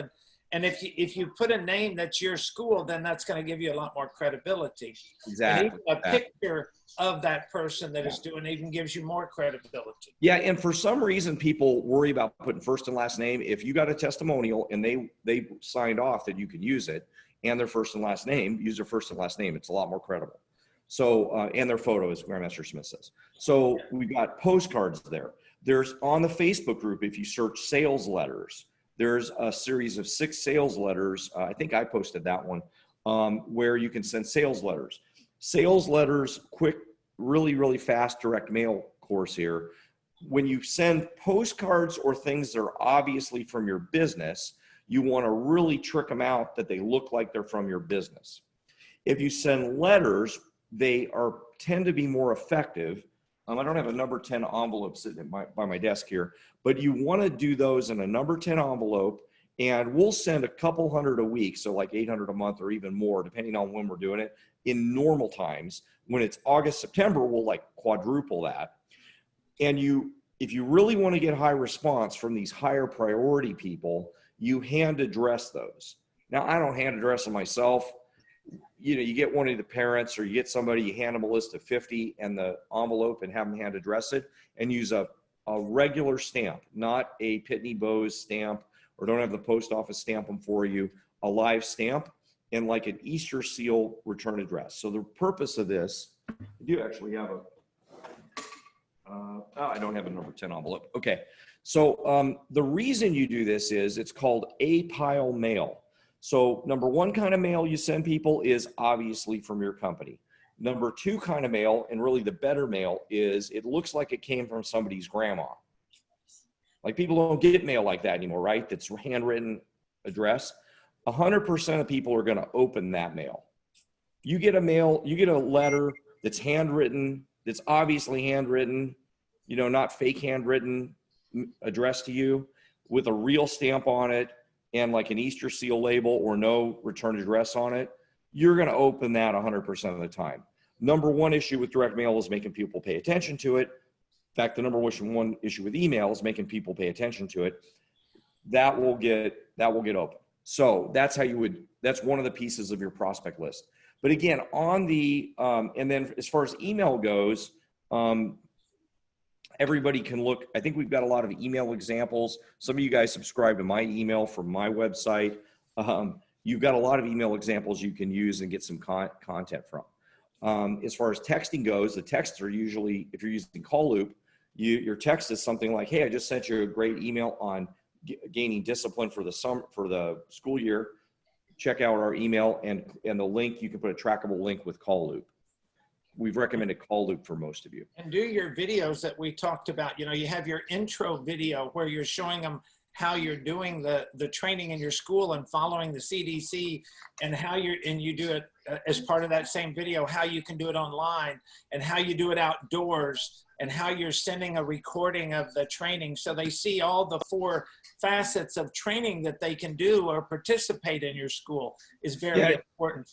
and if you put a name that's your school, then that's going to give you a lot more credibility. Exactly. And even a picture of that person that is doing it even gives you more credibility. Yeah, and for some reason, people worry about putting first and last name. If you got a testimonial and they signed off that you could use it and their first and last name, use their first and last name. It's a lot more credible. So, and their photo, as Grandmaster Smith says. So we've got postcards there. There's on the Facebook group, if you search sales letters, there's a series of 6 sales letters. I think I posted that one, where you can send sales letters. Sales letters, quick, really, really fast direct mail course here. When you send postcards or things that are obviously from your business, you want to really trick them out that they look like they're from your business. If you send letters, they tend to be more effective. I don't have a number 10 envelope sitting by my desk here, but you want to do those in a number 10 envelope, and we'll send a couple hundred a week, so like 800 a month or even more, depending on when we're doing it. In normal times, when it's August, September, we'll like quadruple that. And if you really want to get high response from these higher priority people, you hand address those. Now, I don't hand address them myself. You know, you get one of the parents or you get somebody, you hand them a list of 50 and the envelope and have them hand address it, and use a regular stamp, not a Pitney Bowes stamp, or don't have the post office stamp them for you, a live stamp, and like an Easter seal return address. So the purpose of this, I do actually have I don't have a number 10 envelope. Okay. So the reason you do this is it's called A-pile mail. So number 1 kind of mail you send people is obviously from your company. Number 2 kind of mail, and really the better mail, is it looks like it came from somebody's grandma. Like, people don't get mail like that anymore, right? That's handwritten address. 100% of people are going to open that mail. You get a letter that's handwritten, that's obviously handwritten, you know, not fake handwritten, addressed to you with a real stamp on it and like an Easter seal label or no return address on it. You're going to open that 100% of the time. Number 1 issue with direct mail is making people pay attention to it. In fact, the number 1 issue with email is making people pay attention to it. That will get open. So that's that's one of the pieces of your prospect list. But again, on the, and then as far as email goes, everybody can look. I think we've got a lot of email examples. Some of you guys subscribe to my email from my website. You've got a lot of email examples you can use and get some content from. As far as texting goes, the texts are usually, if you're using Call Loop, your text is something like, hey, I just sent you a great email on gaining discipline for the school year. Check out our email, and the link, you can put a trackable link with Call Loop. We've recommended Call Loop for most of you. And do your videos that we talked about. You know, you have your intro video where you're showing them how you're doing the training in your school and following the CDC, and how you do it as part of that same video, how you can do it online and how you do it outdoors, and how you're sending a recording of the training so they see all the 4 facets of training that they can do or participate in your school is very important.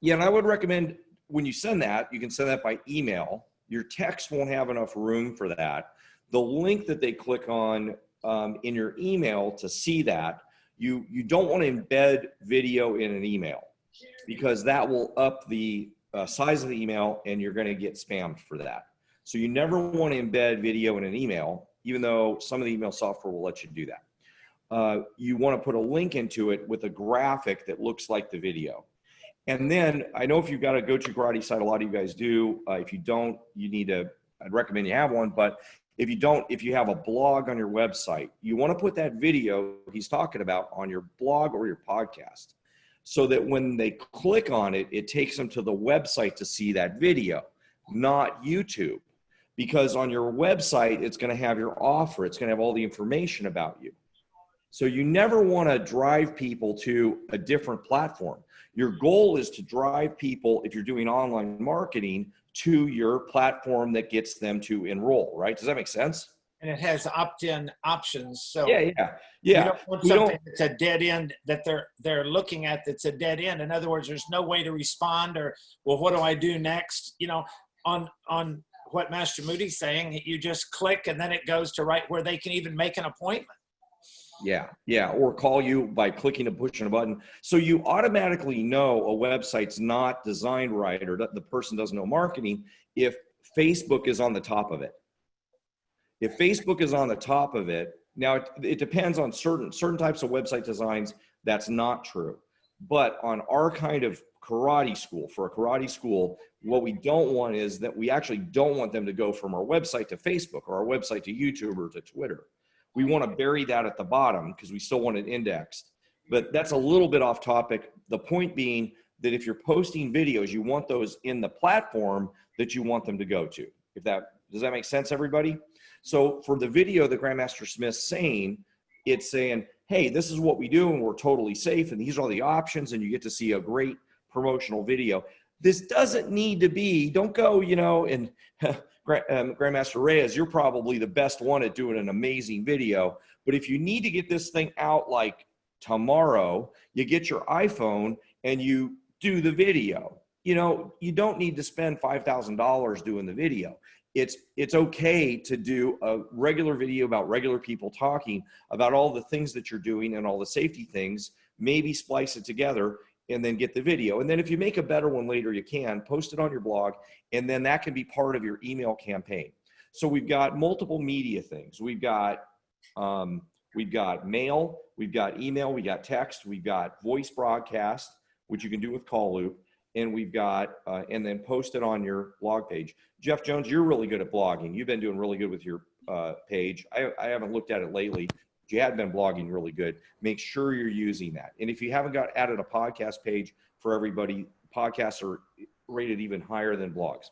Yeah, and I would recommend, when you send that, you can send that by email. Your text won't have enough room for that. The link that they click on in your email to see that, you don't want to embed video in an email, because that will up the size of the email and you're going to get spammed for that. So you never want to embed video in an email, even though some of the email software will let you do that. You want to put a link into it with a graphic that looks like the video. And then, I know if you've got a GoToKarate site, a lot of you guys do. If you don't, I'd recommend you have one. But if you don't, if you have a blog on your website, you want to put that video he's talking about on your blog or your podcast, so that when they click on it, it takes them to the website to see that video, not YouTube. Because on your website, it's going to have your offer. It's going to have all the information about you. So you never want to drive people to a different platform. Your goal is to drive people, if you're doing online marketing, to your platform that gets them to enroll, right? Does that make sense? And it has opt-in options. So Yeah. you don't want something that's a dead end that they're looking at that's a dead end. In other words, there's no way to respond or, well, what do I do next? You know, on what Master Moody's saying, you just click and then it goes to right where they can even make an appointment. Yeah, or call you by clicking and pushing a button. So you automatically know a website's not designed right, or the person doesn't know marketing if Facebook is on the top of it. If Facebook is on the top of it, now it depends on certain types of website designs, that's not true. But on our kind of karate school, for a karate school, what we don't want is that we actually don't want them to go from our website to Facebook or our website to YouTube or to Twitter. We want to bury that at the bottom because we still want it indexed. But that's a little bit off topic. The point being that if you're posting videos, you want those in the platform that you want them to go to. Does that make sense, everybody? So for the video that Grandmaster Smith's saying, it's saying, hey, this is what we do and we're totally safe and these are the options and you get to see a great promotional video. This doesn't need to be, don't go, and Grandmaster Reyes, you're probably the best one at doing an amazing video. But if you need to get this thing out like tomorrow, you get your iPhone and you do the video. You don't need to spend $5,000 doing the video. It's okay to do a regular video about regular people talking about all the things that you're doing and all the safety things, maybe splice it together and then get the video. And then if you make a better one later, you can post it on your blog, and then that can be part of your email campaign. So we've got multiple media things. We've got mail, we've got email, we got text, we've got voice broadcast, which you can do with Call Loop, and we've got, and then post it on your blog page. Jeff Jones, you're really good at blogging. You've been doing really good with your page. I haven't looked at it lately. You had been blogging really good. Make sure you're using that. And if you haven't got added a podcast page for everybody, podcasts are rated even higher than blogs.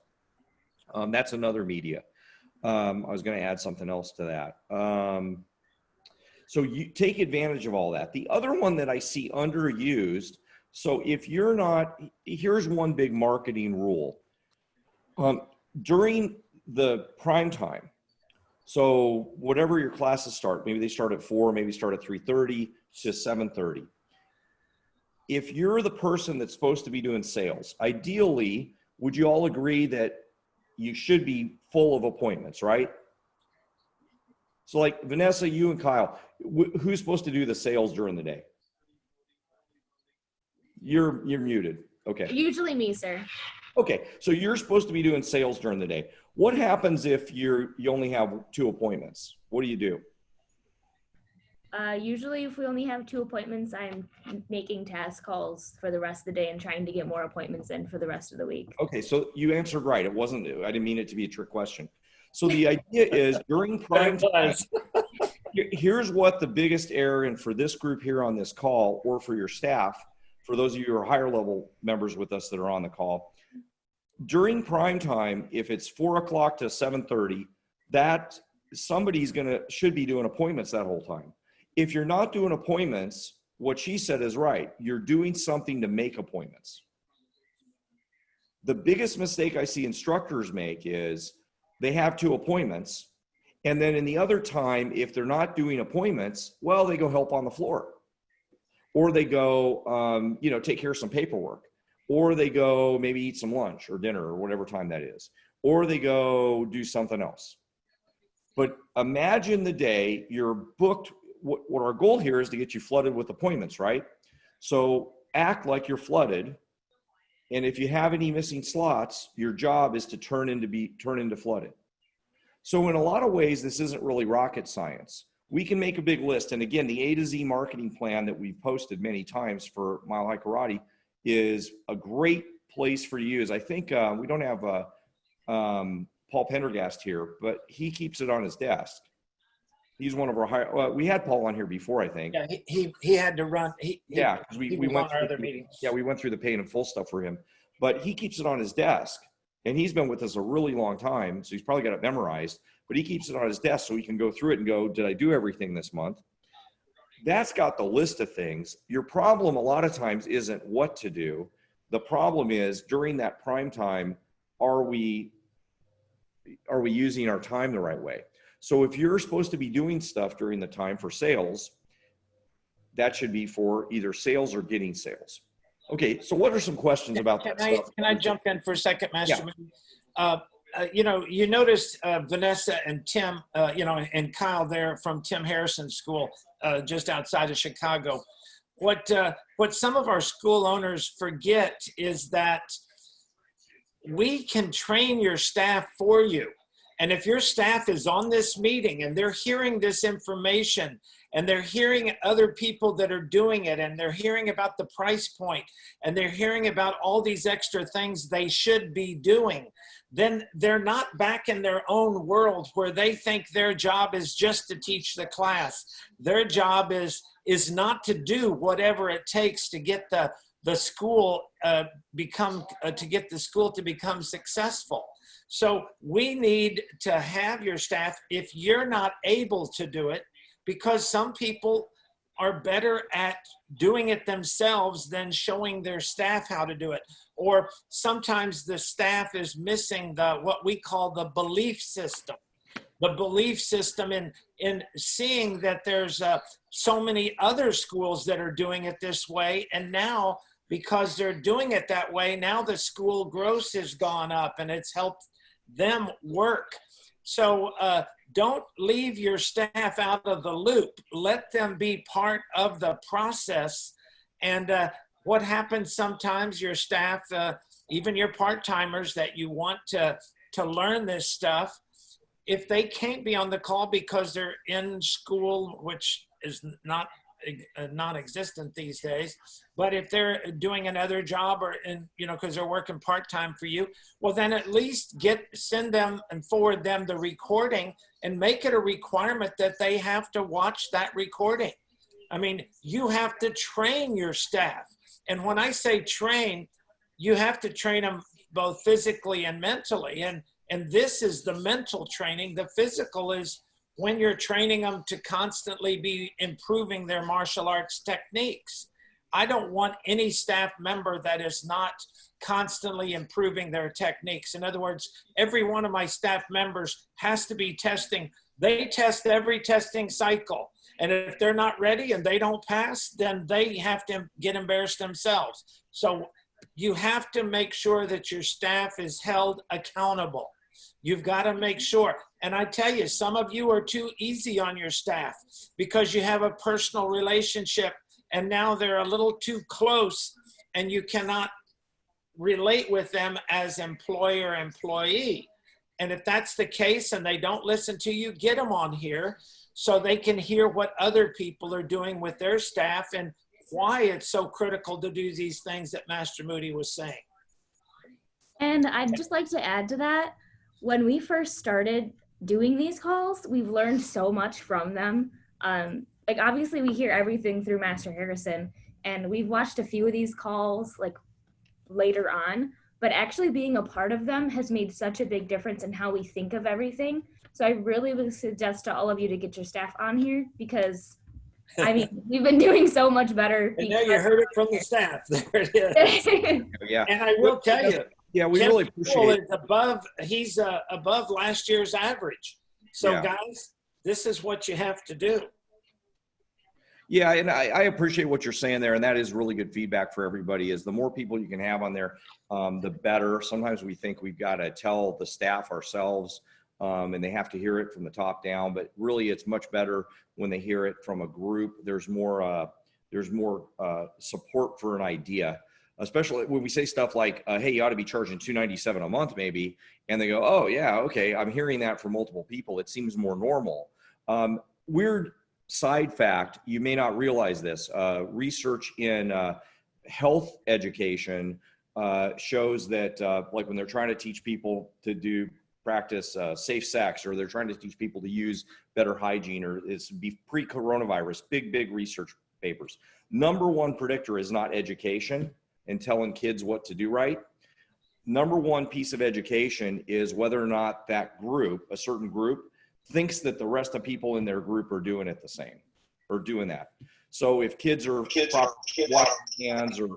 That's another media. I was going to add something else to that. So you take advantage of all that. The other one that I see underused, so if you're not, here's one big marketing rule. During the prime time, so whatever your classes start, maybe they start at 4, maybe start at 3:30 to 7:30. If you're the person that's supposed to be doing sales, ideally, would you all agree that you should be full of appointments, right? So like Vanessa, you and Kyle, who's supposed to do the sales during the day? You're muted. Okay. Usually me, sir. Okay, so you're supposed to be doing sales during the day. What happens if you only have 2 appointments? What do you do? Usually if we only have 2 appointments, I'm making task calls for the rest of the day and trying to get more appointments in for the rest of the week. Okay, so you answered right. It wasn't, I didn't mean it to be a trick question. So the idea is during prime time, here's what the biggest error, and for this group here on this call, or for your staff, for those of you who are higher level members with us that are on the call, during prime time, if it's 4 o'clock to 7:30, that somebody's should be doing appointments that whole time. If you're not doing appointments, what she said is right. You're doing something to make appointments. The biggest mistake I see instructors make is they have 2 appointments, and then in the other time, if they're not doing appointments, well, they go help on the floor, or they go, take care of some paperwork, or they go maybe eat some lunch or dinner or whatever time that is, or they go do something else. But imagine the day you're booked. What our goal here is to get you flooded with appointments, right? So act like you're flooded. And if you have any missing slots, your job is to turn into flooded. So in a lot of ways, this isn't really rocket science. We can make a big list. And again, the A to Z marketing plan that we've posted many times for Mile High Karate is a great place for you to use. I think we don't have Paul Pendergast here, but he keeps it on his desk. He's one of our high. Well, we had Paul on here before, I think. Yeah, he had to run. Yeah, because we went through other meetings. Yeah, we went through the pay in full stuff for him, but he keeps it on his desk, and he's been with us a really long time, so he's probably got it memorized. But he keeps it on his desk so he can go through it and go, "Did I do everything this month?" that's got the list of things. Your problem a lot of times isn't what to do. The problem is during that prime time, are we using our time the right way? So if you're supposed to be doing stuff during the time for sales, that should be for either sales or getting sales. Okay, so what are some questions about that stuff? Can I jump in for a second, Master Yeah. Moody? You know, you notice Vanessa and Tim, you know, and Kyle there from Tim Harrison School, just outside of Chicago. What some of our school owners forget is that we can train your staff for you. And if your staff is on this meeting and they're hearing this information and they're hearing other people that are doing it and they're hearing about the price point and they're hearing about all these extra things they should be doing, then they're not back in their own world where they think their job is just to teach the class. Their job is not to do whatever it takes to get the school to get the school to become successful. So we need to have your staff, if you're not able to do it, because some people are better at doing it themselves than showing their staff how to do it. Or sometimes the staff is missing what we call the belief system. The belief system in seeing that there's so many other schools that are doing it this way, and now because they're doing it that way, now the school gross has gone up and it's helped them work. So don't leave your staff out of the loop. Let them be part of the process. And what happens sometimes, your staff, even your part-timers that you want to learn this stuff, if they can't be on the call because they're in school, which is not non-existent these days, but if they're doing another job or because they're working part-time for you, well then at least send them and forward them the recording and make it a requirement that they have to watch that recording. I mean, you have to train your staff. And when I say train, you have to train them both physically and mentally. And this is the mental training. The physical is when you're training them to constantly be improving their martial arts techniques. I don't want any staff member that is not constantly improving their techniques. In other words, every one of my staff members has to be testing. They test every testing cycle. And if they're not ready and they don't pass, then they have to get embarrassed themselves. So you have to make sure that your staff is held accountable. You've got to make sure. And I tell you, some of you are too easy on your staff because you have a personal relationship and now they're a little too close and you cannot relate with them as employer-employee. And if that's the case and they don't listen to you, get them on here so they can hear what other people are doing with their staff and why it's so critical to do these things that Master Moody was saying. And I'd just like to add to that, when we first started doing these calls, we've learned so much from them. Like obviously we hear everything through Master Harrison, and we've watched a few of these calls like later on, but actually being a part of them has made such a big difference in how we think of everything. So I really would suggest to all of you to get your staff on here because I mean, we've been doing so much better. And now you heard it from the staff. There it is. Yeah. And I will tell you, yeah, we Tim really Poole appreciate is he's above last year's average. So Yeah. guys, this is what you have to do. Yeah, and I appreciate what you're saying there, and that is really good feedback for everybody, is the more people you can have on there, the better. Sometimes we think we've got to tell the staff ourselves, and they have to hear it from the top down, but really it's much better when they hear it from a group. There's more support for an idea, especially when we say stuff like, hey, you ought to be charging $297 a month maybe, and they go, oh yeah, okay, I'm hearing that from multiple people. It seems more normal. Weird side fact, you may not realize this, research in health education shows that like when they're trying to teach people to practice safe sex, or they're trying to teach people to use better hygiene, or it's pre-coronavirus, big research papers. Number one predictor is not education and telling kids what to do right. Number one piece of education is whether or not that group, a certain group, thinks that the rest of people in their group are doing it the same, are doing that. So if kids are washing their hands, or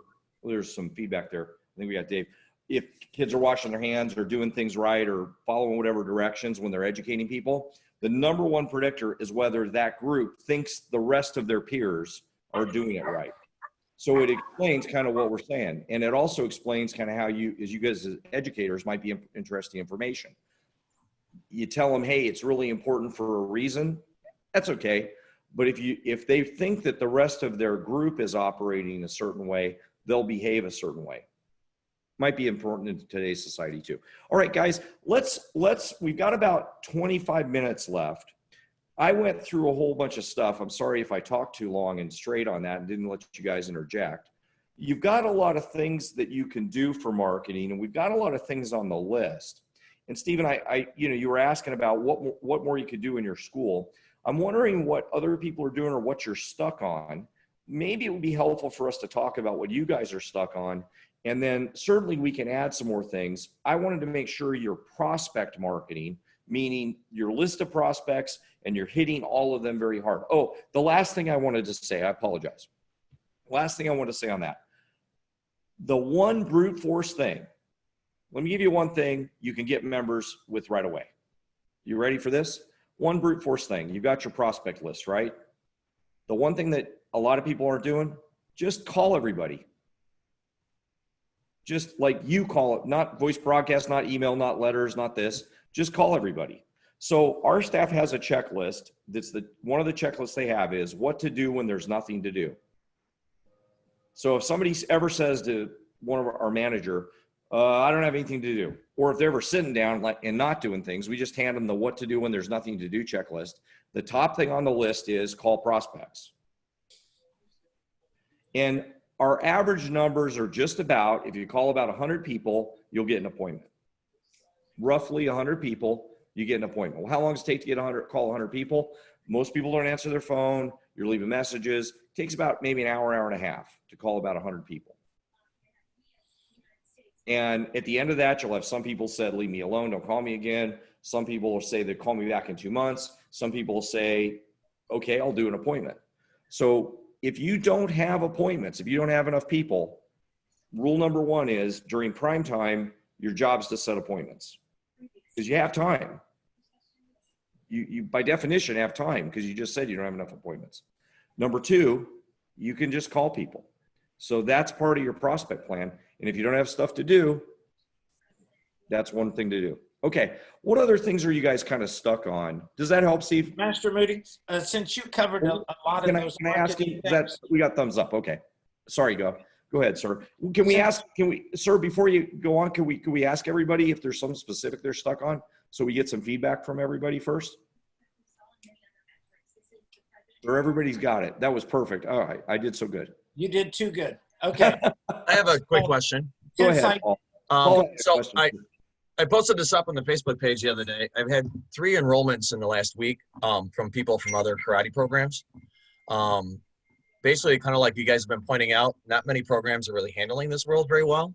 there's some feedback there. I think we got Dave. If kids are washing their hands or doing things right or following whatever directions when they're educating people, the number one predictor is whether that group thinks the rest of their peers are doing it right. So it explains kind of what we're saying. And it also explains kind of how you, as you guys as educators, might be interesting information. You tell them, hey, it's really important for a reason. That's okay. But if they think that the rest of their group is operating a certain way, they'll behave a certain way. Might be important in today's society too. All right, guys, we've got about 25 minutes left. I went through a whole bunch of stuff. I'm sorry if I talked too long and straight on that and didn't let you guys interject. You've got a lot of things that you can do for marketing, and we've got a lot of things on the list. And Stephen, you were asking about what more you could do in your school. I'm wondering what other people are doing or what you're stuck on. Maybe it would be helpful for us to talk about what you guys are stuck on. And then certainly we can add some more things. I wanted to make sure your prospect marketing, meaning your list of prospects, and you're hitting all of them very hard. Oh, the last thing I wanted to say, I apologize. Last thing I want to say on that. The one brute force thing, let me give you one thing you can get members with right away. You ready for this? One brute force thing. You got your prospect list, right? The one thing that a lot of people aren't doing, just call everybody. Just like you call it, not voice broadcast, not email, not letters, not this, just call everybody. So our staff has a checklist. That's one of the checklists they have is what to do when there's nothing to do. So if somebody ever says to one of our manager, I don't have anything to do, or if they're ever sitting down and not doing things, we just hand them the what to do when there's nothing to do checklist. The top thing on the list is call prospects. And our average numbers are just about, if you call about 100 people, you'll get an appointment. Roughly 100 people, you get an appointment. Well, how long does it take to call 100 people? Most people don't answer their phone. You're leaving messages. It takes about maybe an hour, hour and a half to call about 100 people. And at the end of that, you'll have some people said, leave me alone, don't call me again. Some people will say they call me back in 2 months. Some people will say, okay, I'll do an appointment. So if you don't have appointments, if you don't have enough people, rule number one is during prime time, your job is to set appointments because you have time. You by definition have time because you just said you don't have enough appointments. Number two, you can just call people. So that's part of your prospect plan. And if you don't have stuff to do, that's one thing to do. Okay. What other things are you guys kind of stuck on? Does that help, Steve? Master Moody, since you covered a lot of those. Can I ask you, we got thumbs up. Okay. Sorry, go ahead, sir. Can we, sir, before you go on, can we ask everybody if there's something specific they're stuck on so we get some feedback from everybody first? Or everybody's got it. That was perfect. All right. I did so good. You did too good. Okay. I have a quick question. Go ahead, Paul. So I posted this up on the Facebook page the other day. I've had 3 enrollments in the last week from people from other karate programs. Basically, kind of like you guys have been pointing out, not many programs are really handling this world very well.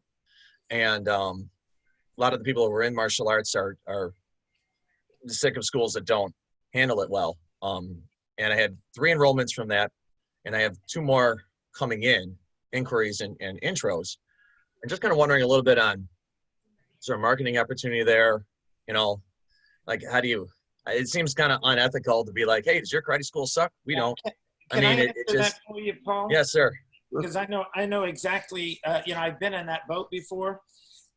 And a lot of the people who are in martial arts are sick of schools that don't handle it well. And I had 3 enrollments from that, and I have 2 more coming in, inquiries and intros. I'm just kind of wondering a little bit on, is there a marketing opportunity there? You know, like how do you, it seems kind of unethical to be like, hey, does your karate school suck? We don't. Can I answer that for you, Paul? Yes, sir. Because I know exactly, I've been in that boat before.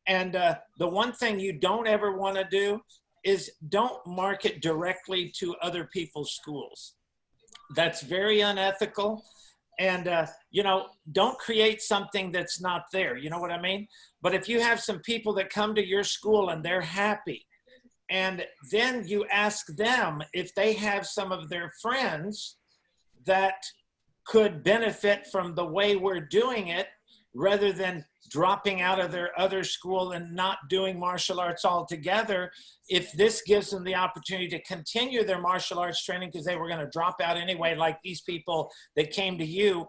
And the one thing you don't ever want to do is don't market directly to other people's schools. That's very unethical. And, don't create something that's not there. You know what I mean? But if you have some people that come to your school and they're happy, and then you ask them if they have some of their friends that could benefit from the way we're doing it, rather than dropping out of their other school and not doing martial arts altogether, if this gives them the opportunity to continue their martial arts training because they were going to drop out anyway, like these people that came to you,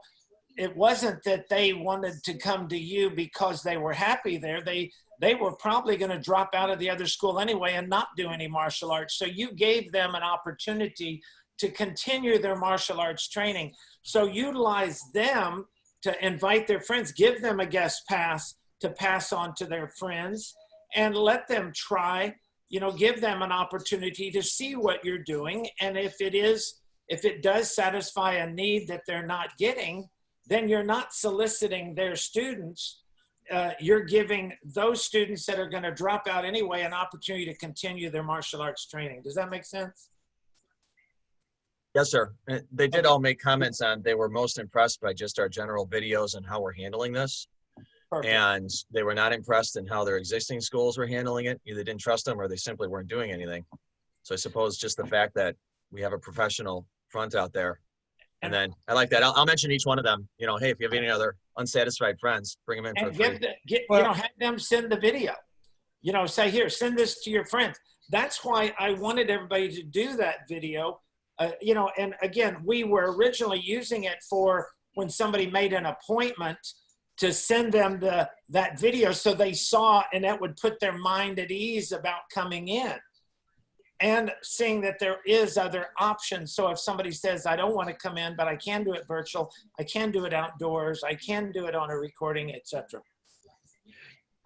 it wasn't that they wanted to come to you because they were happy there. They were probably going to drop out of the other school anyway and not do any martial arts. So you gave them an opportunity to continue their martial arts training. So utilize them to invite their friends, give them a guest pass to pass on to their friends, and let them try, you know, give them an opportunity to see what you're doing. And if it does satisfy a need that they're not getting, then you're not soliciting their students. You're giving those students that are going to drop out anyway an opportunity to continue their martial arts training. Does that make sense? Yes, sir. They did all make comments on, they were most impressed by just our general videos and how we're handling this. Perfect. And they were not impressed in how their existing schools were handling it. Either didn't trust them or they simply weren't doing anything. So I suppose just the fact that we have a professional front out there. And then I like that. I'll mention each one of them. You know, hey, if you have any other unsatisfied friends, bring them in for And free. you know, have them send the video. You know, say, here, send this to your friends. That's why I wanted everybody to do that video. You know, and again, we were originally using it for when somebody made an appointment to send them that video so they saw, and that would put their mind at ease about coming in and seeing that there is other options. So if somebody says, I don't want to come in, but I can do it virtual, I can do it outdoors, I can do it on a recording, etc.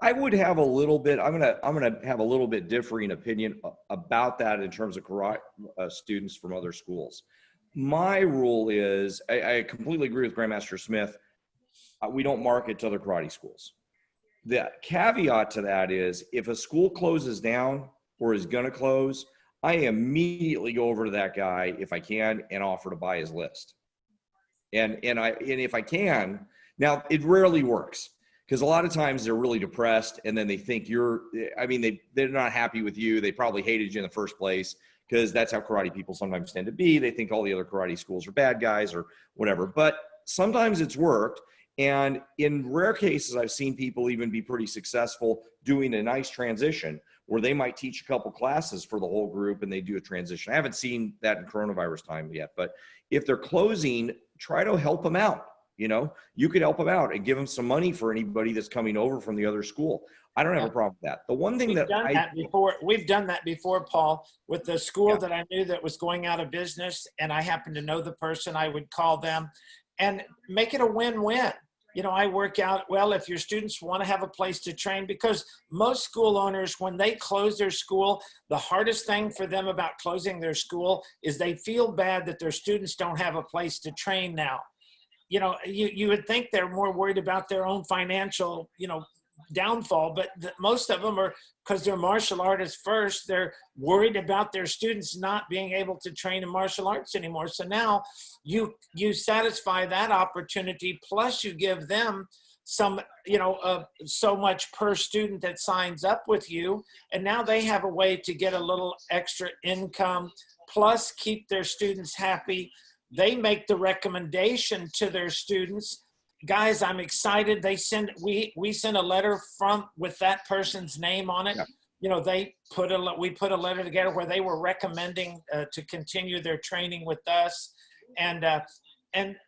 I would have a little bit, I'm gonna have a little bit differing opinion about that in terms of karate students from other schools. My rule is, I completely agree with Grandmaster Smith. We don't market to other karate schools. The caveat to that is, if a school closes down or is gonna close, I immediately go over to that guy if I can and offer to buy his list. And if I can, now it rarely works, because a lot of times they're really depressed and then they think they're not happy with you. They probably hated you in the first place, because that's how karate people sometimes tend to be. They think all the other karate schools are bad guys or whatever. But sometimes it's worked. And in rare cases, I've seen people even be pretty successful doing a nice transition where they might teach a couple classes for the whole group and they do a transition. I haven't seen that in coronavirus time yet, but if they're closing, try to help them out. You know, you could help them out and give them some money for anybody that's coming over from the other school. I don't have a problem with that. The one thing We've done that before, Paul, with the school that I knew that was going out of business, and I happened to know the person, I would call them and make it a win-win. You know, I work out, well, if your students want to have a place to train, because most school owners, when they close their school, the hardest thing for them about closing their school is they feel bad that their students don't have a place to train now. You know, you would think they're more worried about their own financial, you know, downfall, but most of them are, because they're martial artists first, they're worried about their students not being able to train in martial arts anymore. So now you satisfy that opportunity, plus you give them some, you know, so much per student that signs up with you, and now they have a way to get a little extra income, plus keep their students happy. They make the recommendation to their students. Guys, I'm excited. We send a letter with that person's name on it. Yeah. You know, we put a letter together where they were recommending to continue their training with us, and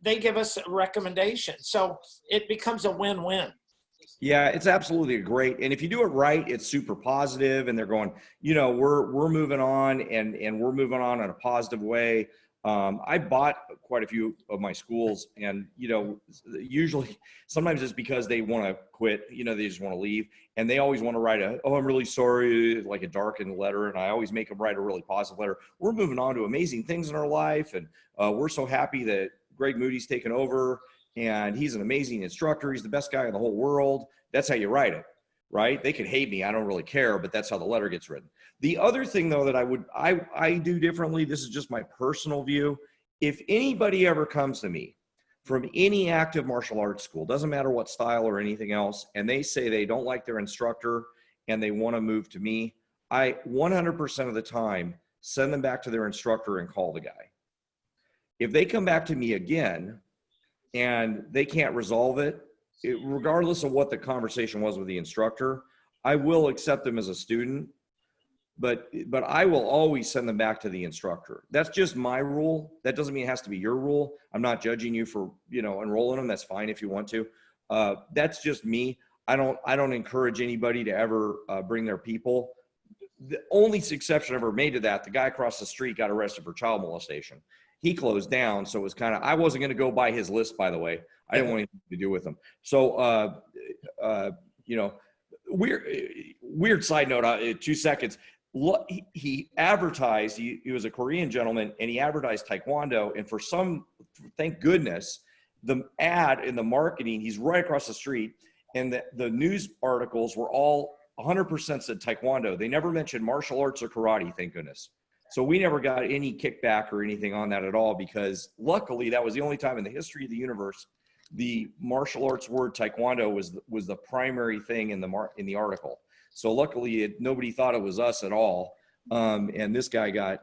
they give us a recommendation. So it becomes a win-win. Yeah, it's absolutely great. And if you do it right, it's super positive, and they're going, you know, we're moving on, and we're moving on in a positive way. I bought quite a few of my schools, and, you know, usually sometimes it's because they want to quit, you know, they just want to leave, and they always want to write I'm really sorry, like a darkened letter. And I always make them write a really positive letter. We're moving on to amazing things in our life. And we're so happy that Greg Moody's taken over, and he's an amazing instructor. He's the best guy in the whole world. That's how you write it, right? They could hate me. I don't really care, but that's how the letter gets written. The other thing, though, that I do differently, this is just my personal view. If anybody ever comes to me from any active martial arts school, doesn't matter what style or anything else, and they say they don't like their instructor and they want to move to me, I 100% of the time send them back to their instructor and call the guy. If they come back to me again and they can't resolve it, regardless of what the conversation was with the instructor, I will accept them as a student. But I will always send them back to the instructor. That's just my rule. That doesn't mean it has to be your rule. I'm not judging you for, you know, enrolling them. That's fine if you want to. That's just me. I don't encourage anybody to ever bring their people. the only exception ever made to that, the guy across the street got arrested for child molestation. He closed down. So it was kind of, I wasn't going to go by his list, by the way. I didn't want anything to do with him. So, you know, weird side note, 2 seconds. He advertised, he was a Korean gentleman, and he advertised Taekwondo. And for some, thank goodness, the ad in the marketing, he's right across the street. And the news articles were all 100% said Taekwondo. They never mentioned martial arts or karate, thank goodness. So we never got any kickback or anything on that at all, because luckily that was the only time in the history of the universe the martial arts word Taekwondo was the primary thing in the article. So luckily nobody thought it was us at all. And this guy got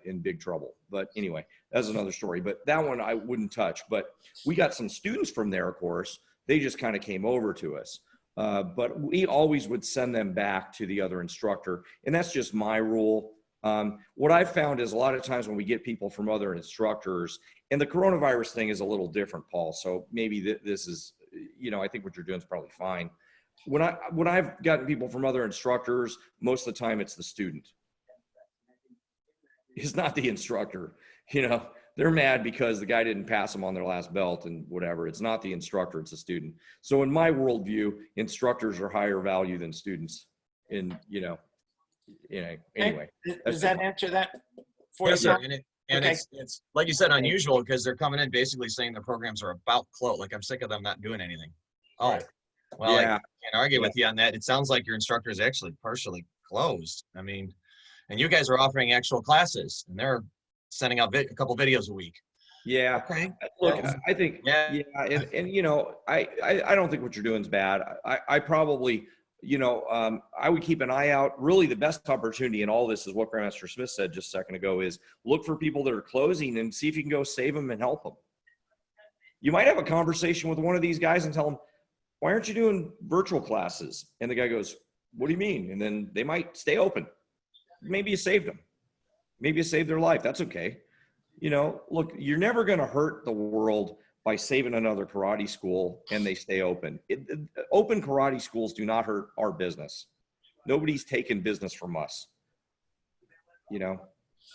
in big trouble. But anyway, that's another story. But that one I wouldn't touch. But we got some students from there, of course. They just kind of came over to us. But we always would send them back to the other instructor. And that's just my rule. What I've found is a lot of times when we get people from other instructors, and the coronavirus thing is a little different, Paul. So maybe this is, you know, I think what you're doing is probably fine. When I've gotten people from other instructors, most of the time it's the student. It's not the instructor. You know, they're mad because the guy didn't pass them on their last belt and whatever. It's not the instructor, it's the student. So in my worldview, instructors are higher value than students. Anyway. Does that answer that for Yes, you? sir. And Okay. it's like you said, unusual, because they're coming in basically saying the programs are about close. Like, I'm sick of them not doing anything. Oh, Right. well, I Yeah. can't argue with you on that. It sounds like your instructor is actually partially closed. I mean, and you guys are offering actual classes, and they're sending out a couple videos a week. Yeah. Okay. Look, I think, Yeah. and you know, I don't think what you're doing is bad. I probably, you know, I would keep an eye out. Really, the best opportunity in all this is what Grandmaster Smith said just a second ago, is look for people that are closing and see if you can go save them and help them. You might have a conversation with one of these guys and tell them, why aren't you doing virtual classes? And the guy goes, what do you mean? And then they might stay open. Maybe you saved them. Maybe you saved their life. That's okay. You know, look, you're never going to hurt the world by saving another karate school and they stay open. Open karate schools do not hurt our business. Nobody's taking business from us. You know,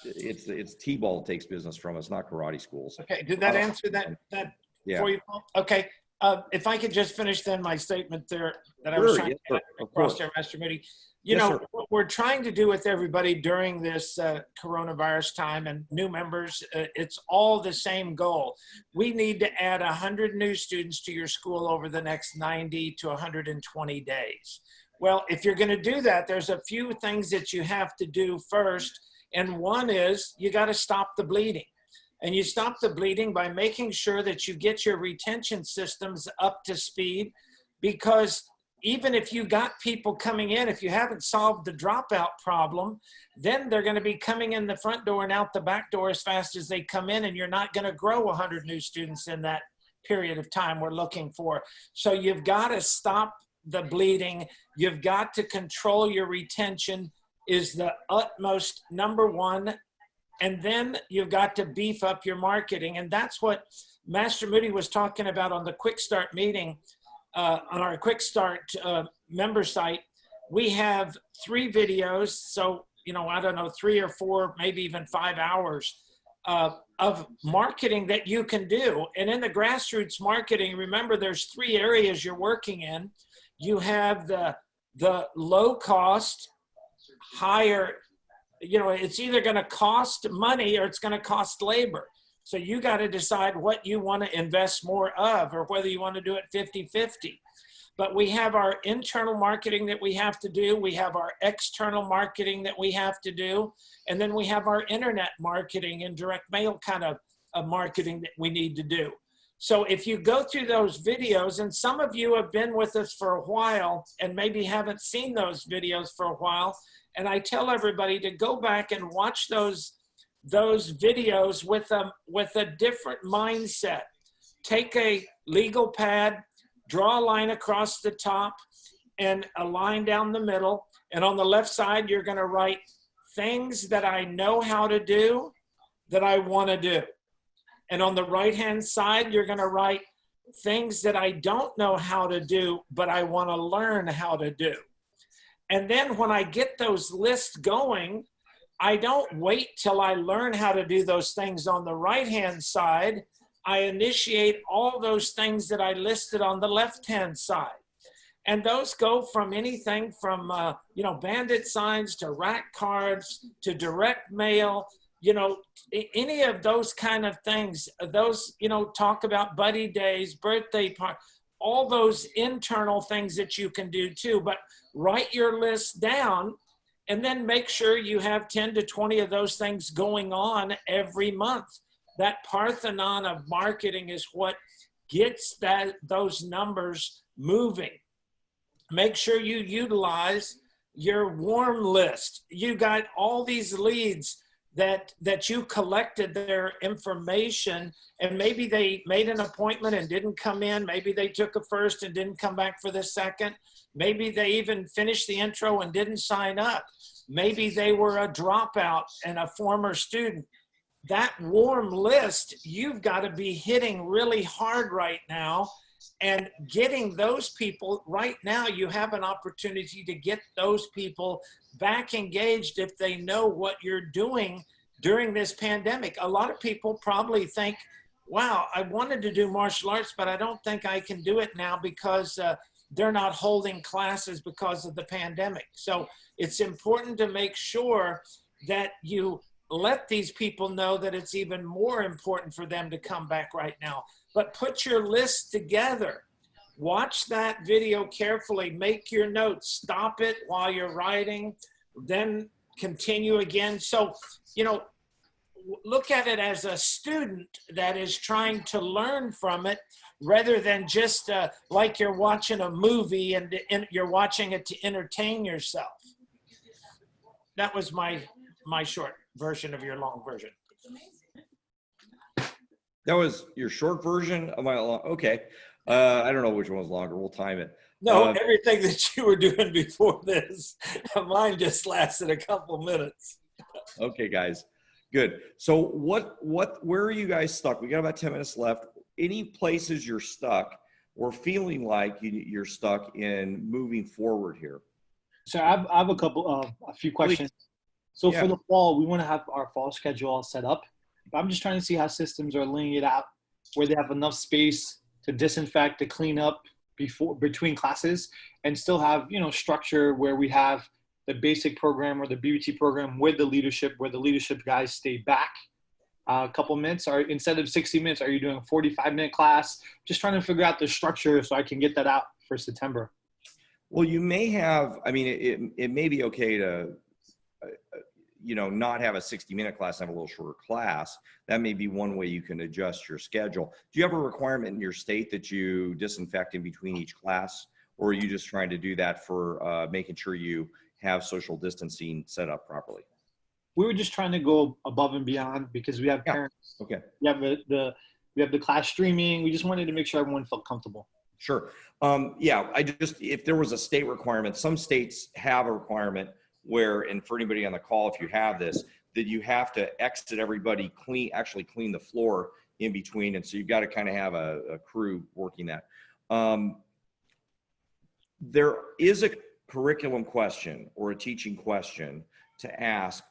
it's T-ball that takes business from us, not karate schools. Okay, did that answer that Yeah. for you, Paul? Okay, if I could just finish then my statement there that I was Sure, trying yes, to sir. get Of across course. there, Master Moody. You Yes, know, sir. what we're trying to do with everybody during this coronavirus time and new members, it's all the same goal. We need to add 100 new students to your school over the next 90 to 120 days. Well, if you're going to do that, there's a few things that you have to do first. And one is you got to stop the bleeding. And you stop the bleeding by making sure that you get your retention systems up to speed, because even if you got people coming in, if you haven't solved the dropout problem, then they're going to be coming in the front door and out the back door as fast as they come in, and you're not going to grow 100 new students in that period of time we're looking for. So you've got to stop the bleeding. You've got to control your retention is the utmost number one. And then you've got to beef up your marketing. And that's what Master Moody was talking about on the Quick Start meeting. On our Quick Start member site, we have 3 videos. So, you know, I don't know, 3 or 4, maybe even 5 hours of marketing that you can do. And in the grassroots marketing, remember there's 3 areas you're working in. You have the low cost, higher, you know, it's either going to cost money or it's going to cost labor. So you got to decide what you want to invest more of, or whether you want to do it 50-50. But we have our internal marketing that we have to do. We have our external marketing that we have to do. And then we have our internet marketing and direct mail kind of marketing that we need to do. So if you go through those videos, and some of you have been with us for a while and maybe haven't seen those videos for a while, and I tell everybody to go back and watch those videos with a different mindset. Take a legal pad, draw a line across the top and a line down the middle. And on the left side, you're going to write things that I know how to do that I want to do. And on the right-hand side, you're going to write things that I don't know how to do, but I want to learn how to do. And then when I get those lists going, I don't wait till I learn how to do those things on the right-hand side. I initiate all those things that I listed on the left-hand side. And those go from anything from, bandit signs to rack cards to direct mail, any of those kind of things. Those, talk about buddy days, birthday parties, all those internal things that you can do too. But write your list down and then make sure you have 10 to 20 of those things going on every month. That Parthenon of marketing is what gets those numbers moving. Make sure you utilize your warm list. You got all these leads that you collected their information, and maybe they made an appointment and didn't come in. Maybe they took a first and didn't come back for the second. Maybe they even finished the intro and didn't sign up. Maybe they were a dropout and a former student. That warm list, you've got to be hitting really hard right now. And getting those people right now, you have an opportunity to get those people back engaged if they know what you're doing during this pandemic. A lot of people probably think, wow, I wanted to do martial arts, but I don't think I can do it now because they're not holding classes because of the pandemic. So it's important to make sure that you let these people know that it's even more important for them to come back right now. But put your list together. Watch that video carefully. Make your notes. Stop it while you're writing. Then continue again. So, look at it as a student that is trying to learn from it rather than just like you're watching a movie and you're watching it to entertain yourself. That was my short version of your long version. That was your short version of my long. Okay. I don't know which one was longer. We'll time it. No, everything that you were doing before this, mine just lasted a couple minutes. Okay, guys. Good. So where are you guys stuck? We got about 10 minutes left. Any places you're stuck or feeling like you're stuck in moving forward here? So I have a few questions. So for the fall, we want to have our fall schedule all set up. I'm just trying to see how systems are laying it out where they have enough space to disinfect, to clean up between classes, and still have, structure where we have the basic program or the BBT program with the leadership, where the leadership guys stay back a couple minutes, or instead of 60 minutes, are you doing a 45-minute class? Just trying to figure out the structure so I can get that out for September. Well, you may have, it may be okay to, not have a 60-minute class, have a little shorter class. That may be one way you can adjust your schedule. Do you have a requirement in your state that you disinfect in between each class, or are you just trying to do that for making sure you have social distancing set up properly? We were just trying to go above and beyond because we have parents. Okay. We have we have the class streaming. We just wanted to make sure everyone felt comfortable. Sure. If there was a state requirement, some states have a requirement where, and for anybody on the call, if you have this, that you have to exit everybody actually clean the floor in between. And so you've got to kind of have a crew working that. There is a curriculum question or a teaching question to ask.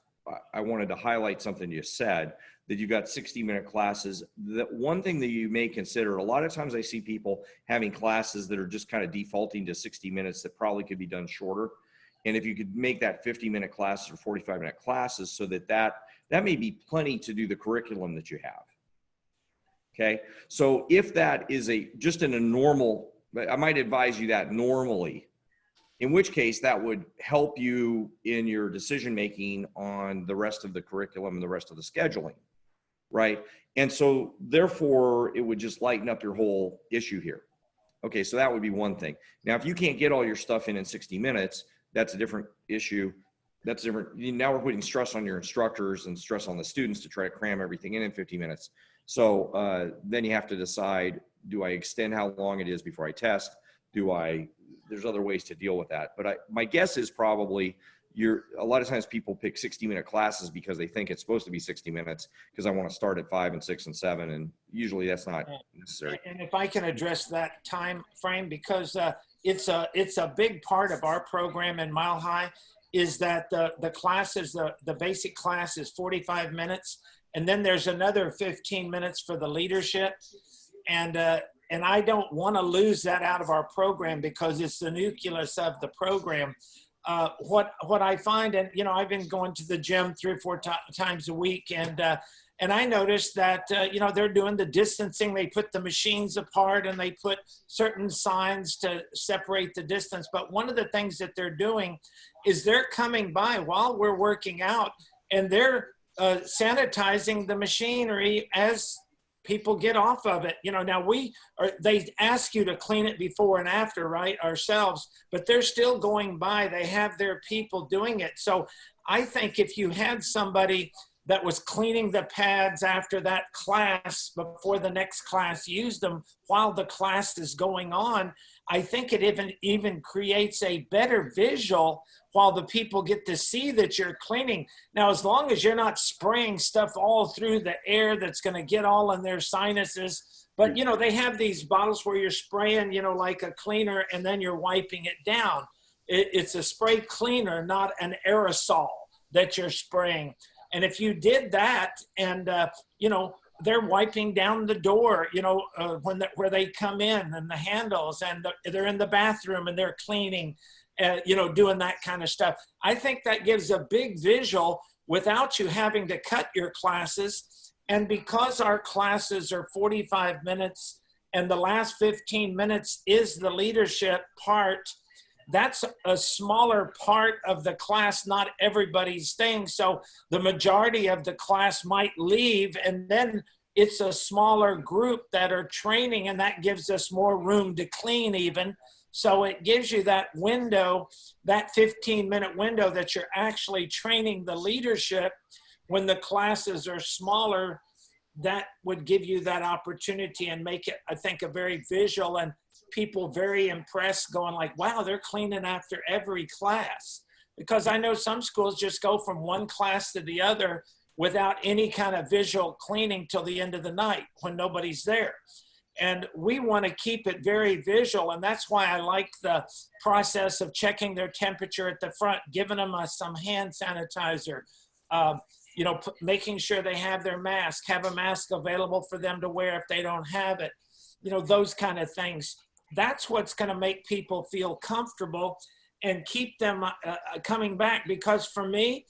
I wanted to highlight something you said, that you've got 60-minute classes. That one thing that you may consider, a lot of times I see people having classes that are just kind of defaulting to 60 minutes that probably could be done shorter. And if you could make that 50-minute classes or 45-minute classes so that may be plenty to do the curriculum that you have. Okay. So if that is just in a normal, I might advise you that normally, in which case that would help you in your decision-making on the rest of the curriculum and the rest of the scheduling. Right. And so therefore it would just lighten up your whole issue here. Okay. So that would be one thing. Now, if you can't get all your stuff in 60 minutes, that's a different issue. That's different. Now we're putting stress on your instructors and stress on the students to try to cram everything in 50 minutes. So then you have to decide, do I extend how long it is before I test? There's other ways to deal with that. But my guess is probably a lot of times people pick 60-minute classes because they think it's supposed to be 60 minutes because I want to start at 5 and 6 and 7. And usually that's not necessary. And if I can address that time frame, because it's a big part of our program in Mile High is that the classes, the basic class is 45 minutes. And then there's another 15 minutes for the leadership. And I don't want to lose that out of our program because it's the nucleus of the program. What I find, and you know, I've been going to the gym 3 or 4 times a week, and I noticed that you know, they're doing the distancing. They put the machines apart and they put certain signs to separate the distance. But one of the things that they're doing is they're coming by while we're working out, and they're sanitizing the machinery as people get off of it. You know, now they ask you to clean it before and after, right, ourselves, but they're still going by. They have their people doing it. So I think if you had somebody that was cleaning the pads after that class before the next class used them while the class is going on, I think it even creates a better visual while the people get to see that you're cleaning. Now, as long as you're not spraying stuff all through the air that's going to get all in their sinuses. But, you know, they have these bottles where you're spraying, you know, like a cleaner, and then you're wiping it down. It's a spray cleaner, not an aerosol that you're spraying. And if you did that and, you know, they're wiping down the door, you know, where they come in and the handles, and they're in the bathroom and they're cleaning, you know, doing that kind of stuff. I think that gives a big visual without you having to cut your classes. And because our classes are 45 minutes and the last 15 minutes is the leadership part, that's a smaller part of the class. Not everybody's staying. So the majority of the class might leave, and then it's a smaller group that are training, and that gives us more room to clean even. So it gives you that window, that 15-minute window that you're actually training the leadership. When the classes are smaller, that would give you that opportunity and make it, I think, a very visual, and people very impressed, going like, wow, they're cleaning after every class. Because I know some schools just go from one class to the other without any kind of visual cleaning till the end of the night when nobody's there. And we want to keep it very visual. And that's why I like the process of checking their temperature at the front, giving them some hand sanitizer, you know, making sure they have their mask, have a mask available for them to wear if they don't have it, you know, those kind of things. That's what's going to make people feel comfortable and keep them coming back. Because for me,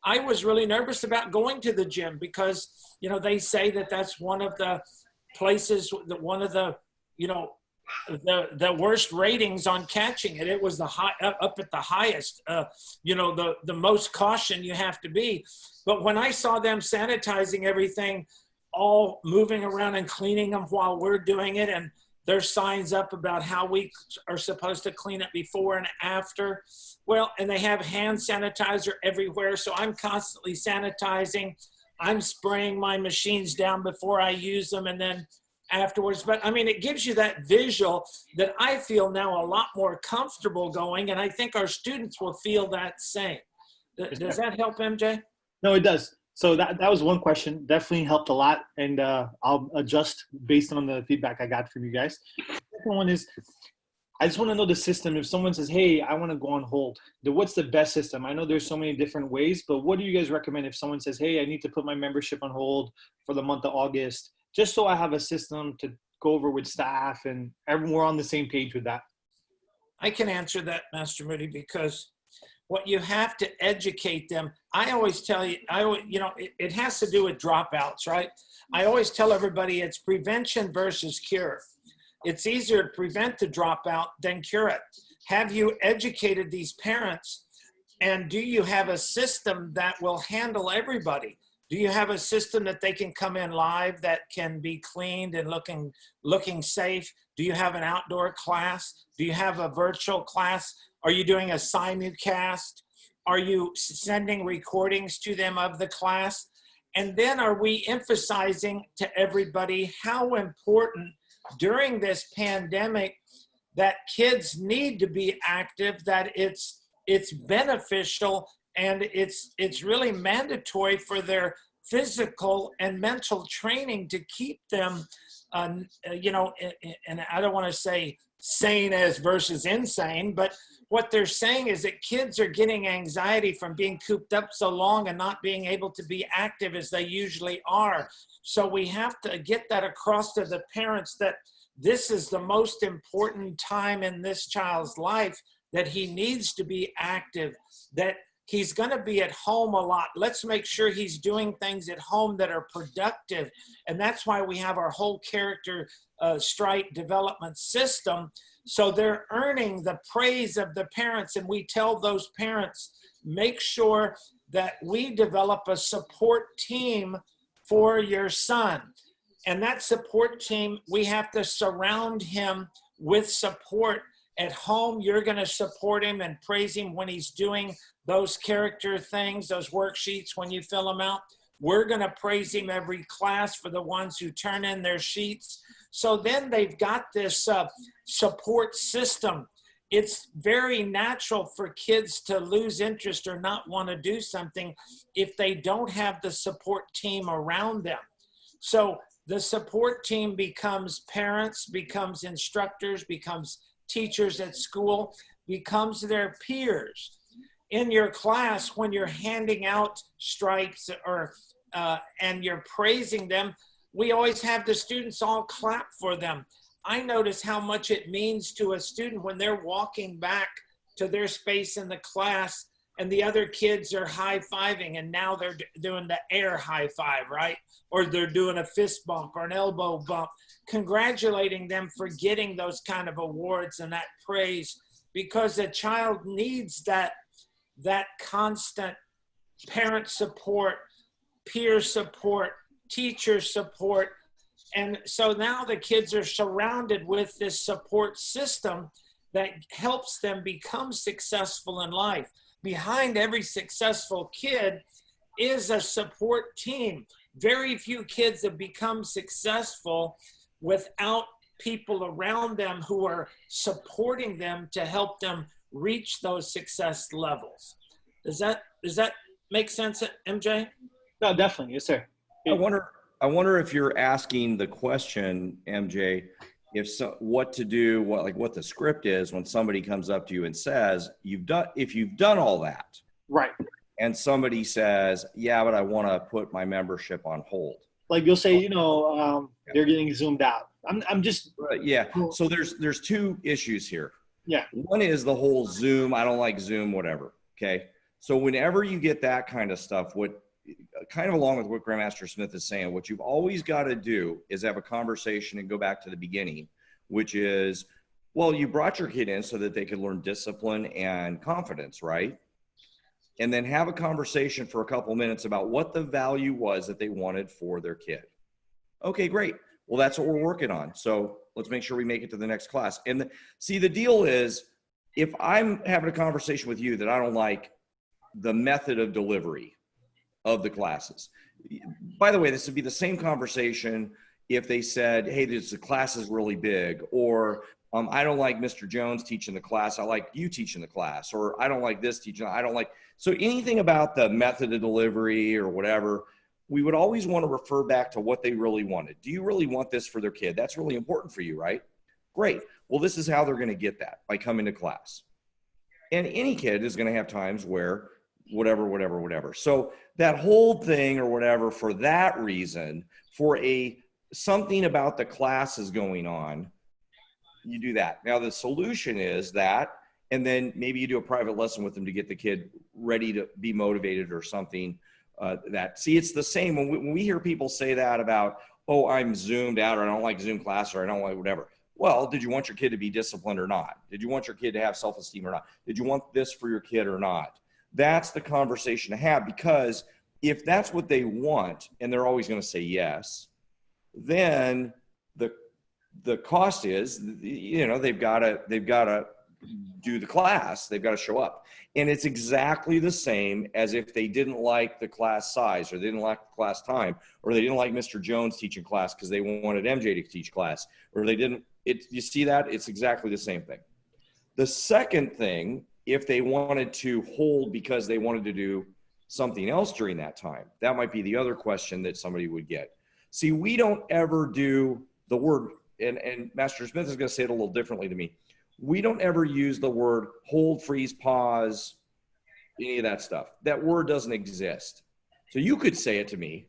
I was really nervous about going to the gym because, you know, they say that that's one of the places, one of the, you know, the worst ratings on catching it. It was the high, up at the highest, you know, the most caution you have to be. But when I saw them sanitizing everything, all moving around and cleaning them while we're doing it, and there's signs up about how we are supposed to clean it before and after. Well, and they have hand sanitizer everywhere. So I'm constantly sanitizing. I'm spraying my machines down before I use them and then afterwards. But I mean, it gives you that visual that I feel now a lot more comfortable going. And I think our students will feel that same. Does that help, MJ? No, it does. So that was one question. Definitely helped a lot. And I'll adjust based on the feedback I got from you guys. The second one is, I just want to know the system. If someone says, hey, I want to go on hold, what's the best system? I know there's so many different ways, but what do you guys recommend if someone says, hey, I need to put my membership on hold for the month of August, just so I have a system to go over with staff and we're on the same page with that? I can answer that, Master Moody, because what you have to educate them. I always tell you, you know, it has to do with dropouts, right? I always tell everybody it's prevention versus cure. It's easier to prevent the dropout than cure it. Have you educated these parents? And do you have a system that will handle everybody? Do you have a system that they can come in live that can be cleaned and looking safe? Do you have an outdoor class? Do you have a virtual class? Are you doing a simulcast? Are you sending recordings to them of the class? And then are we emphasizing to everybody how important during this pandemic that kids need to be active, that it's beneficial, and it's really mandatory for their physical and mental training to keep them, you know, and I don't want to say sane as versus insane, but what they're saying is that kids are getting anxiety from being cooped up so long and not being able to be active as they usually are. So we have to get that across to the parents that this is the most important time in this child's life, that he needs to be active, that he's going to be at home a lot. Let's make sure he's doing things at home that are productive. And that's why we have our whole character Strite development system. So they're earning the praise of the parents. And we tell those parents, make sure that we develop a support team for your son. And that support team, we have to surround him with support. At home, you're going to support him and praise him when he's doing those character things, those worksheets, when you fill them out. We're going to praise him every class for the ones who turn in their sheets. So then they've got this support system. It's very natural for kids to lose interest or not want to do something if they don't have the support team around them. So the support team becomes parents, becomes instructors, becomes teachers at school, becomes their peers. In your class, when you're handing out stripes or and you're praising them, we always have the students all clap for them. I notice how much it means to a student when they're walking back to their space in the class and the other kids are high-fiving, and now they're doing the air high five, right? Or they're doing a fist bump or an elbow bump, congratulating them for getting those kind of awards and that praise, because a child needs that constant parent support, peer support, teacher support. And so now the kids are surrounded with this support system that helps them become successful in life. Behind every successful kid is a support team. Very few kids have become successful without people around them who are supporting them to help them reach those success levels. Does that make sense, MJ? No, definitely. Yes, sir. I wonder if you're asking the question, MJ, what to do, what the script is when somebody comes up to you and says, if you've done all that, right? And somebody says, yeah, but I want to put my membership on hold. Like you'll say, they're getting zoomed out. I'm just yeah. So there's two issues here. Yeah. One is the whole Zoom. I don't like Zoom, whatever. Okay. So whenever you get that kind of stuff, kind of along with what Grandmaster Smith is saying, what you've always got to do is have a conversation and go back to the beginning, which is, well, you brought your kid in so that they could learn discipline and confidence, right? And then have a conversation for a couple minutes about what the value was that they wanted for their kid. Okay, great. Well, that's what we're working on. So let's make sure we make it to the next class. And see, the deal is, if I'm having a conversation with you that I don't like the method of delivery of the classes. By the way, this would be the same conversation if they said, hey, the class is really big, or I don't like Mr. Jones teaching the class. I like you teaching the class, or I don't like this teaching. I don't like, so anything about the method of delivery or whatever, we would always want to refer back to what they really wanted. Do you really want this for their kid? That's really important for you, right? Great. Well, this is how they're going to get that, by coming to class. And any kid is going to have times where whatever. So that whole thing or whatever, for that reason, for something about the class is going on, you do that. Now the solution is that, and then maybe you do a private lesson with them to get the kid ready to be motivated or something. It's the same when we hear people say that about, oh, I'm zoomed out, or I don't like Zoom class, or I don't like whatever. Well, did you want your kid to be disciplined or not? Did you want your kid to have self-esteem or not? Did you want this for your kid or not? That's the conversation to have, because if that's what they want and they're always going to say yes, then the cost is, they've got to do the class. They've got to show up. And it's exactly the same as if they didn't like the class size, or they didn't like the class time, or they didn't like Mr. Jones teaching class because they wanted MJ to teach class, or they didn't. You see that? It's exactly the same thing. The second thing, if they wanted to hold because they wanted to do something else during that time, that might be the other question that somebody would get. See, we don't ever do the word and Master Smith is going to say it a little differently to me. We don't ever use the word hold, freeze, pause, any of that stuff. That word doesn't exist. So you could say it to me,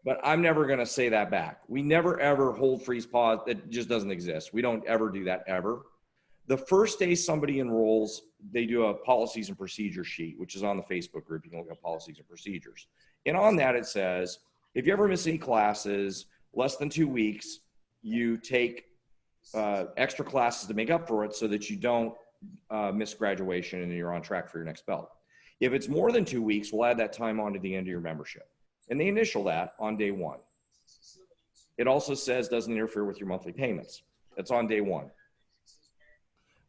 but I'm never going to say that back. We never ever hold, freeze, pause. That just doesn't exist. We don't ever do that ever. The first day somebody enrolls, they do a policies and procedures sheet, which is on the Facebook group. You can look at policies and procedures. And on that, it says, if you ever miss any classes, less than 2 weeks, you take extra classes to make up for it so that you don't miss graduation and you're on track for your next belt. If it's more than 2 weeks, we'll add that time on to the end of your membership. And they initial that on day one. It also says doesn't interfere with your monthly payments. That's on day one.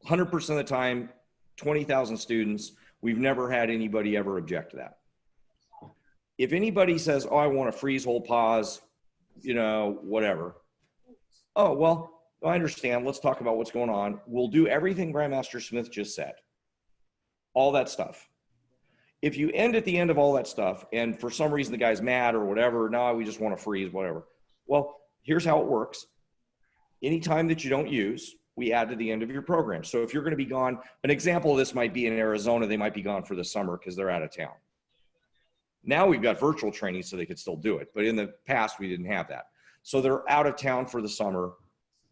100% of the time, 20,000 students, we've never had anybody ever object to that. If anybody says, oh, I want to freeze, hold, pause, you know, whatever. Oh, well, I understand. Let's talk about what's going on. We'll do everything Grandmaster Smith just said. All that stuff. If you end at the end of all that stuff, and for some reason the guy's mad or whatever, no, we just want to freeze, whatever. Well, here's how it works. Any time that you don't use, we add to the end of your program. So if you're going to be gone, an example of this might be in Arizona, they might be gone for the summer because they're out of town. Now we've got virtual training so they could still do it. But in the past, we didn't have that. So they're out of town for the summer.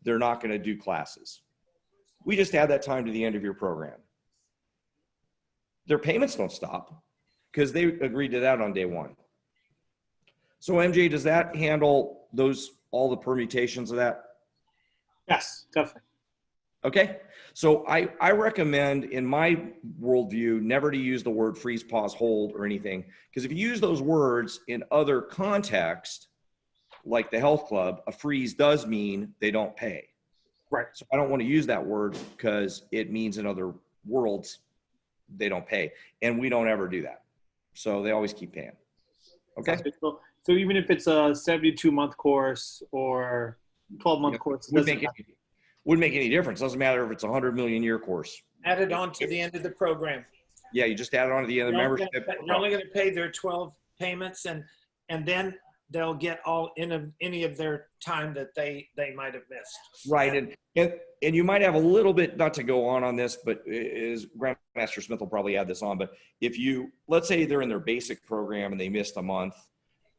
They're not going to do classes. We just add that time to the end of your program. Their payments don't stop because they agreed to that on day one. So MJ, does that handle all the permutations of that? Yes, definitely. Okay. So I recommend, in my worldview, never to use the word freeze, pause, hold, or anything. Because if you use those words in other contexts, like the health club, a freeze does mean they don't pay. Right. So I don't want to use that word because it means in other worlds they don't pay. And we don't ever do that. So they always keep paying. Okay. So even if it's a 72-month course or 12-month course, wouldn't make any difference. Doesn't matter if it's a 100 million year course. Add it on to the end of the program. Yeah, you just add it on to the end of the membership. You're only going to pay their 12 payments, and then they'll get all any of their time that they might have missed. Right, and you might have a little bit, not to go on this, but is Grandmaster Smith will probably add this on. But if you, let's say they're in their basic program and they missed a month,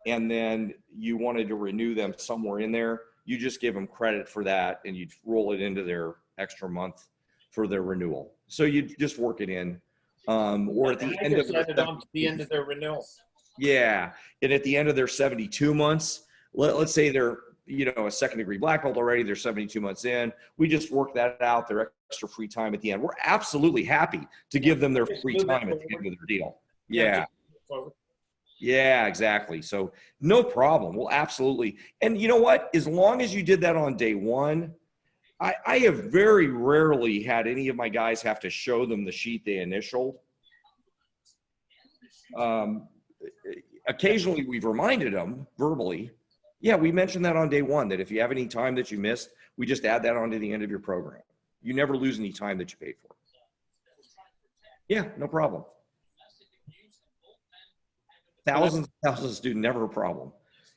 and then you wanted to renew them somewhere in there, you just give them credit for that and you'd roll it into their extra month for their renewal. So you just work it in. Or at the end of the end of their renewal. Yeah. And at the end of their 72 months, let's say they're, a second degree black belt already, they're 72 months in. We just work that out, their extra free time at the end. We're absolutely happy to give them their free time at the end of their deal. Yeah. Yeah, exactly. So no problem. We'll absolutely. And you know what? As long as you did that on day one, I have very rarely had any of my guys have to show them the sheet they initialed. Occasionally we've reminded them verbally. Yeah, we mentioned that on day one, that if you have any time that you missed, we just add that on to the end of your program. You never lose any time that you paid for. Yeah, no problem. Thousands of students, never a problem.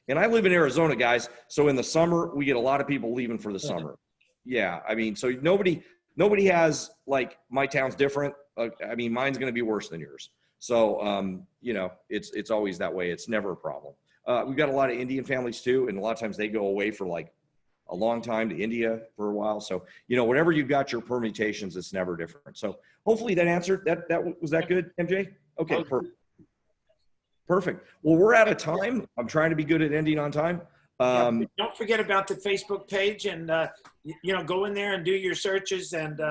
And I live in Arizona, guys. So in the summer, we get a lot of people leaving for the summer. Yeah, I mean, so nobody has, like, my town's different. I mean, mine's going to be worse than yours. So, it's always that way. It's never a problem. We've got a lot of Indian families too. And a lot of times they go away for like a long time to India for a while. So, whenever you've got your permutations, it's never different. So hopefully that answered was that good, MJ? Okay, perfect. Well, we're out of time. I'm trying to be good at ending on time. Don't forget about the Facebook page and, go in there and do your searches and,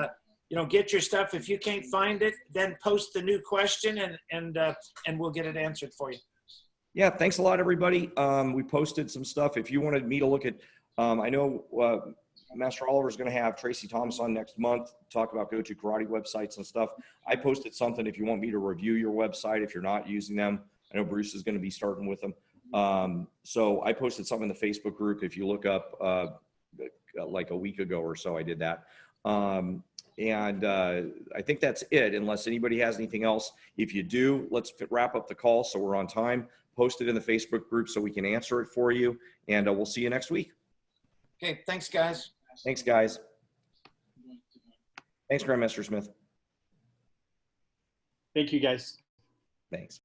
get your stuff. If you can't find it, then post the new question and we'll get it answered for you. Yeah. Thanks a lot, everybody. We posted some stuff. If you wanted me to look at, I know Master Oliver is going to have Tracy Thomas on next month, talk about go-to karate websites and stuff. I posted something if you want me to review your website, if you're not using them. I know Bruce is going to be starting with them. So I posted something in the Facebook group. If you look up like a week ago or so, I did that. And I think that's it, unless anybody has anything else. If you do, let's wrap up the call so we're on time. Post it in the Facebook group so we can answer it for you. And we'll see you next week. Okay, thanks, guys. Thanks, guys. Thanks, Grandmaster Smith. Thank you, guys. Thanks.